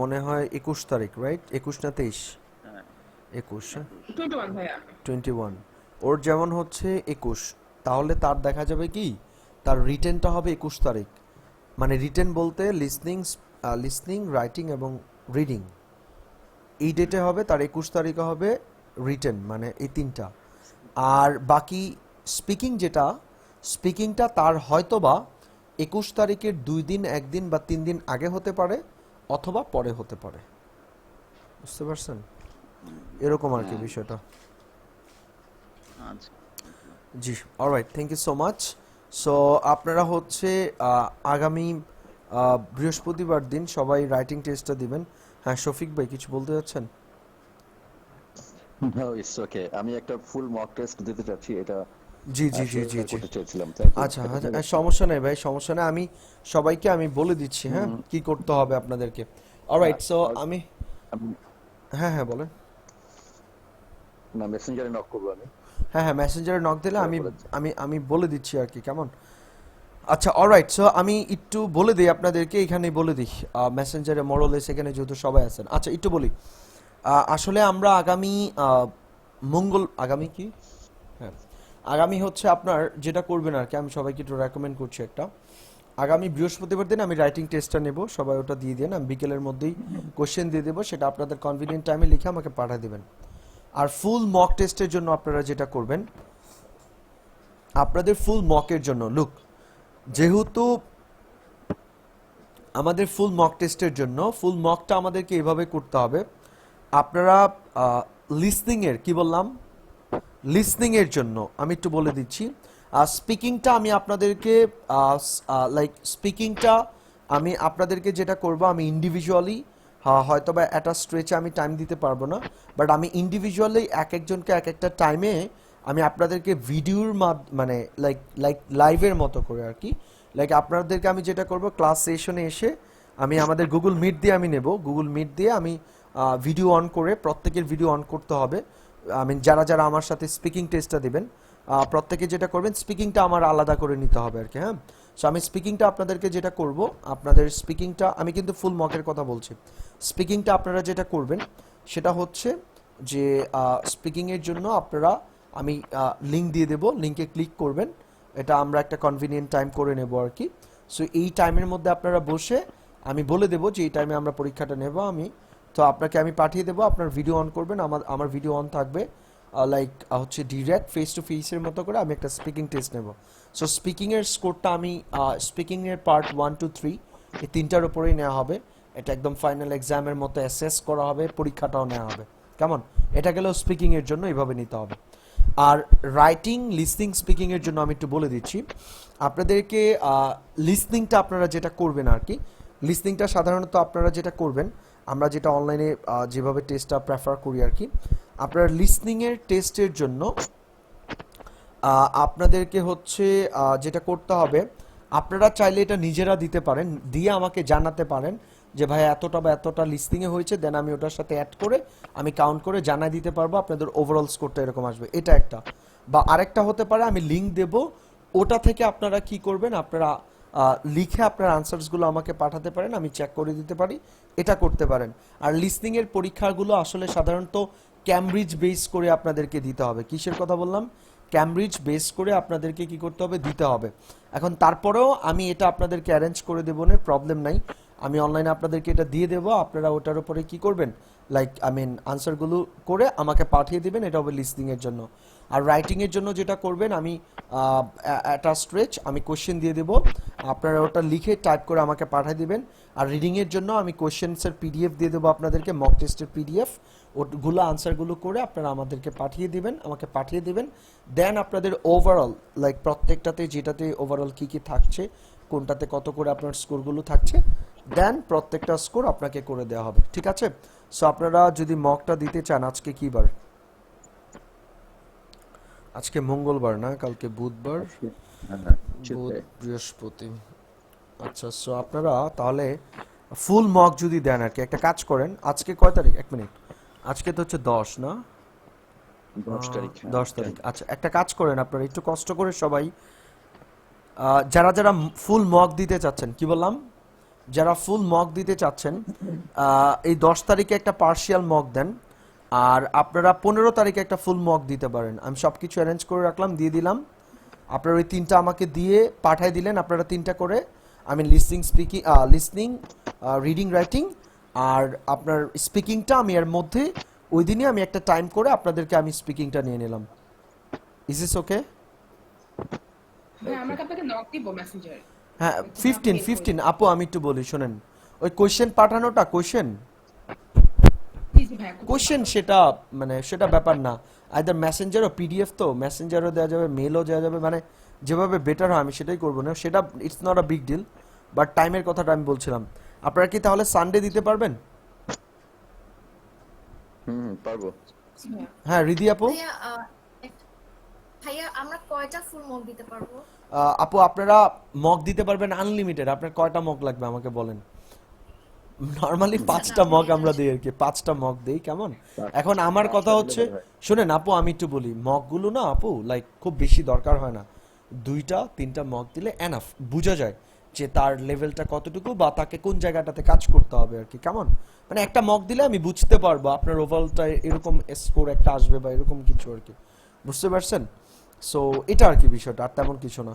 মনে হয় 21 তারিখ, রাইট? 21 না 23? হ্যাঁ 21, হ্যাঁ 21 ভাইয়া 21। ওর যেমন হচ্ছে 21, তাহলে তার দেখা যাবে কি তার রিটেনটা হবে 21 তারিখ। মানে রিটেন বলতে লিসনিং, রাইটিং এবং রিডিং, এই ডেটে হবে তার। 21 তারিখে হবে রিটেন, মানে এই 3টা। আর বাকি স্পিকিংটা তার হয়তোবা 21 তারিখের 2 দিন, 1 দিন বা 3 দিন আগে হতে পারে অথবা পরে হতে পারে। বুঝতে পারছেন? এরকম আর কি বিষয়টা। আচ্ছা জি, alright, thank you so much. So আপনারা হচ্ছে আগামী বৃহস্পতিবার দিন সবাই রাইটিং টেস্টটা দিবেন। হ্যাঁ শফিক ভাই কিছু বলতে যাচ্ছেন? No, it's okay. আমি একটা ফুল মক টেস্ট দিতে চাচ্ছি, এটা জি জি জি জি share জি করতে চাইছিলাম। Thank you. আচ্ছা আচ্ছা, সমস্যা নেই ভাই, সমস্যা নেই। আমি সবাইকে আমি বলে দিচ্ছি হ্যাঁ কি করতে হবে আপনাদেরকে। অলরাইট, সো আমি আমি- হ্যাঁ হ্যাঁ বলেন। না, মেসেঞ্জারে নক করবো আমি। হ্যাঁ হ্যাঁ, মেসেঞ্জারে নক দিলে আমি বলে দিচ্ছি। আমি আমি বলে দিচ্ছি আর কি, কেমন? আচ্ছা, অলরাইট, সো আমি একটু বলে দিই আপনাদেরকে, এখানেই বলে দিই মেসেঞ্জারে মরলে সেখানে যেহেতু সবাই আছেন। আচ্ছা একটু বলি, আসলে আমরা আগামী আগামী কি, হ্যাঁ আগামী হচ্ছে আপনার যেটা করবেন আর কি, আমি সবাইকে একটু রেকমেন্ড করছি একটা। আগামী বৃহস্পতিবার দিন আমি রাইটিং টেস্টটা নেব, সবাই ওটা দিয়ে দেন। আমি বিকেলের মধ্যেই কোশ্চেন দিয়ে দেবো, সেটা আপনাদের কনভিনিয়েন্ট টাইমে লিখে আমাকে পাঠিয়ে দেবেন। আর ফুল মক টেস্টের জন্য আপনারা যেটা করবেন, আপনাদের ফুল মকের জন্য লুক, যেহেতু আমাদের ফুল মক টেস্টের জন্য ফুল মকটা আমাদেরকে এভাবে করতে হবে। আপনারা লিসনিংয়ের কি বললাম, লিসনিংয়ের জন্য আমি একটু বলে দিচ্ছি। স্পিকিংটা আমি আপনাদেরকে স্পিকিংটা আমি আপনাদেরকে যেটা করব, আমি ইন্ডিভিজুয়ালি হয়তো বা একটা স্ট্রেচে আমি টাইম দিতে পারবো না, বাট আমি ইন্ডিভিজুয়ালি এক একজনকে এক একটা টাইমে আমি আপনাদেরকে ভিডিওর মানে লাইক লাইভের মতো করে আর কি, লাইক আপনাদেরকে আমি যেটা করব, ক্লাস সেশনে এসে আমি আমাদের গুগল মিট দিয়ে আমি নেব, গুগল মিট দিয়ে আমি ভিডিও অন করে, প্রত্যেকের ভিডিও অন করতে হবে। আমি যারা যারা আমার সাথে স্পিকিং টেস্টটা দেবেন প্রত্যেকে যেটা করবেন, স্পিকিংটা আমার আলাদা করে নিতে হবে আর কি। হ্যাঁ, সো আমি স্পিকিংটা আপনাদেরকে যেটা করব, আপনাদের স্পিকিংটা আমি কিন্তু ফুল মকের কথা বলছি। স্পিকিংটা আপনারা যেটা করবেন সেটা হচ্ছে যে স্পিকিংয়ের জন্য আপনারা আমি লিঙ্ক দিয়ে দেবো, লিঙ্কে ক্লিক করবেন, এটা আমরা একটা কনভিনিয়েন্ট টাইম করে নেব আর কি। সো এই টাইমের মধ্যে আপনারা বসে আমি বলে দেবো যে এই টাইমে আমরা পরীক্ষাটা নেব। আমি তো আপনাকে আমি পাঠিয়ে দেবো, আপনার ভিডিও অন করবেন, আমার ভিডিও অন থাকবে, লাইক হচ্ছে ডিরেক্ট ফেস টু ফেসের মতো করে আমি একটা স্পিকিং টেস্ট নেব। সো স্পিকিংয়ের স্কোরটা আমি স্পিকিংয়ের পার্ট 1 to 3 এই তিনটার উপরেই নেওয়া হবে। এটা একদম ফাইনাল এক্সামের মতো অ্যাসেস করা হবে, পরীক্ষাটাও নেওয়া হবে। কেমন? এটা গেলেও স্পিকিংয়ের জন্য এইভাবে নিতে হবে। আর রাইটিং, লিসনিং, স্পিকিংয়ের জন্য আমি একটু বলে দিচ্ছি আপনাদেরকে। লিসনিংটা আপনারা যেটা করবেন আর কি, লিসনিংটা সাধারণত আপনারা যেটা করবেন, আমরা যেটা অনলাইনে যেভাবে টেস্টটা প্রেফার করি আর কি, আপনারা লিসনিংয়ের টেস্টের জন্য আপনাদেরকে হচ্ছে যেটা করতে হবে, আপনারা চাইলে এটা নিজেরা দিতে পারেন, দিয়ে আমাকে জানাতে পারেন যে ভাই এতটা বা এতটা লিসনিংয়ে হয়েছে, দেন আমি ওটার সাথে অ্যাড করে আমি কাউন্ট করে জানাই দিতে পারবো আপনাদের ওভারঅল স্কোরটা এরকম আসবে। এটা একটা। বা আরেকটা হতে পারে আমি লিঙ্ক দেব, ওটা থেকে আপনারা কি করবেন, আপনারা লিখে আপনার আনসারসগুলো আমাকে পাঠাতে পারেন, আমি চেক করে দিতে পারি, এটা করতে পারেন। আর লিসনিংয়ের পরীক্ষাগুলো আসলে সাধারণত ক্যামব্রিজ বেস করে আপনাদেরকে দিতে হবে। কিসের কথা বললাম? ক্যামব্রিজ বেস করে আপনাদেরকে কি করতে হবে, দিতে হবে। এখন তারপরেও আমি এটা আপনাদেরকে অ্যারেঞ্জ করে দেবো না, প্রবলেম নাই, আমি অনলাইনে আপনাদেরকে এটা দিয়ে দেবো, আপনারা ওটার উপরে কি করবেন, লাইক আনসারগুলো করে আমাকে পাঠিয়ে দিবেন, এটা হবে লিসনিংয়ের জন্য। আর রাইটিংয়ের জন্য যেটা করবেন, আমি একটা স্ট্রেচ আমি কোশ্চেন দিয়ে দেবো, আপনারা ওটা লিখে টাইপ করে আমাকে পাঠিয়ে দিবেন। আর রিডিংয়ের জন্য আমি কোশ্চেন্সের পিডিএফ দিয়ে দেবো আপনাদেরকে, মক টেস্টের পিডিএফ, ওগুলো আনসারগুলো করে আপনারা আমাদেরকে পাঠিয়ে দিবেন, আমাকে পাঠিয়ে দিবেন। দেন আপনাদের ওভারঅল লাইক প্রত্যেকটাতে যেটাতে ওভারঅল কী কী থাকছে, কোনটাতে কত করে আপনার স্কোরগুলো থাকছে, দেন প্রত্যেকটা স্কোর আপনাকে করে দেওয়া হবে। ঠিক আছে? সো আপনারা যদি মকটা দিতে চান, আজকে কি বার? আজকে মঙ্গলবার না, কালকে বুধবার, বুধ, বৃহস্পতি। আচ্ছা, সো আপনারা তাহলে ফুল মক যদি দেন আর কি, একটা কাজ করেন, আজকে কয় তারিখ? 1 মিনিট, আজকে তো হচ্ছে 10 না, 10 তারিখ। 10 তারিখ। আচ্ছা, একটা কাজ করেন, আপনারা একটু কষ্ট করে সবাই যারা যারা ফুল মক দিতে চাচ্ছেন, কি বললাম, যারা ফুল মক দিতে চাচ্ছেন এই 10 তারিখে একটা পার্শিয়াল মক দেন, আর আপনারা 15 তারিখে একটা ফুল মক দিতে পারেন। আমি সব কিছু অ্যারেঞ্জ করে রাখলাম, দিয়ে দিলাম, আপনারা ওই 3টা আমাকে দিয়ে পাঠিয়ে দিলেন, আপনারা 3টা করে, আমি লিসনিং, রিডিং, রাইটিং আর আপনার স্পিকিংটা আমি এর মধ্যে ওই দিনই আমি একটা টাইম করে আপনাদেরকে আমি স্পিকিংটা নিয়ে নিলাম। ইজ ইস ওকে? হ্যাঁ, আমরা কি আপনাকে নক দিব মেসেঞ্জারে? হ্যাঁ, 15 আপু আমি একটু বলি শোনেন, ওই কোশ্চেন পাঠানোটা, কোশ্চেন জি জি ভাই, কোশ্চেন সেটা মানে সেটা ব্যাপার না, আইদার মেসেঞ্জারও পিডিএফ, তো মেসেঞ্জারও দেওয়া যাবে, মেলও দেওয়া যাবে, মানে যেভাবে বেটার হয় আমি সেটাই করবো না, সেটা it's not a big deal. But টাইমের কথাটা আমি বলছিলাম, আপনারা কি তাহলে সানডে দিতে পারবেন? পারবো। হ্যাঁ রিদি আপু? ভাইয়া ভাইয়া আমরা কয়টা ফুল মক দিতে পারবো? আপু আপনারা মক দিতে পারবেন আনলিমিটেড, আপনার কয়টা মক লাগবে আমাকে বলেন। নরমালি 5টা মক আমরা দিই আর কি, 5টা মক দেই, কেমন? এখন আমার কথা হচ্ছে, শুনেন আপু আমি একটু বলি, মকগুলো না আপু লাইক খুব বেশি দরকার হয় না, 2টা 3টা মক দিলে এনাফ, বোঝা যায় যে তার লেভেলটা কতটুকু বা তাকে কোন জায়গাটাতে কাজ করতে হবে আর কি, কেমন? মানে একটা মক দিলে আমি বুঝতে পারবো আপনার ওভারঅলটা এরকম স্কোর একটা আসবে বা এরকম কিছু আর কি, বুঝতে পারছেন? সো এটা আর কি বিষয়টা, আর তেমন কিছু না।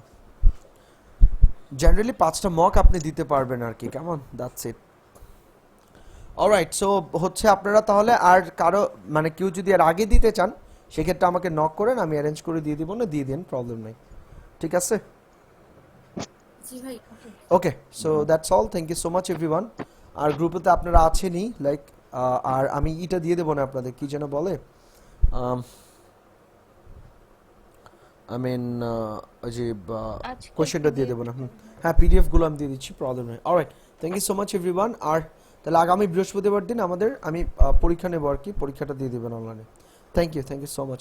জেনারেলি 5টা মক আপনি দিতে পারবেন আর কি, কেমন? That's it. অলরাইট, সো হচ্ছে আপনারা তাহলে আর কারো মানে কেউ যদি আর আগে দিতে চান সেক্ষেত্রে আমাকে নক করেন, আমি অ্যারেঞ্জ করে দিয়ে দিব, না দিয়ে দিন, প্রবলেম নাই। ঠিক আছে? জি ভাই, okay, so that's all, thank you so much everyone. আর গ্রুপেতে আপনারা আছেনই লাইক, আর আমি এটা দিয়ে দেবো না আপনাদের, কি যেন বলে, আই মিন ওই যে কোয়েশ্চেনটা দিয়ে দেবো না, হ্যাঁ পিডিএফ গুলো আমি দিয়ে দিচ্ছি, প্রবলেম নেই। Alright, thank you so much everyone. আর তাহলে আগামী বৃহস্পতিবার দিন আমাদের আমি পরীক্ষা নেবো আর কি, পরীক্ষাটা দিয়ে দেবেন অনলাইনে। Thank you so much.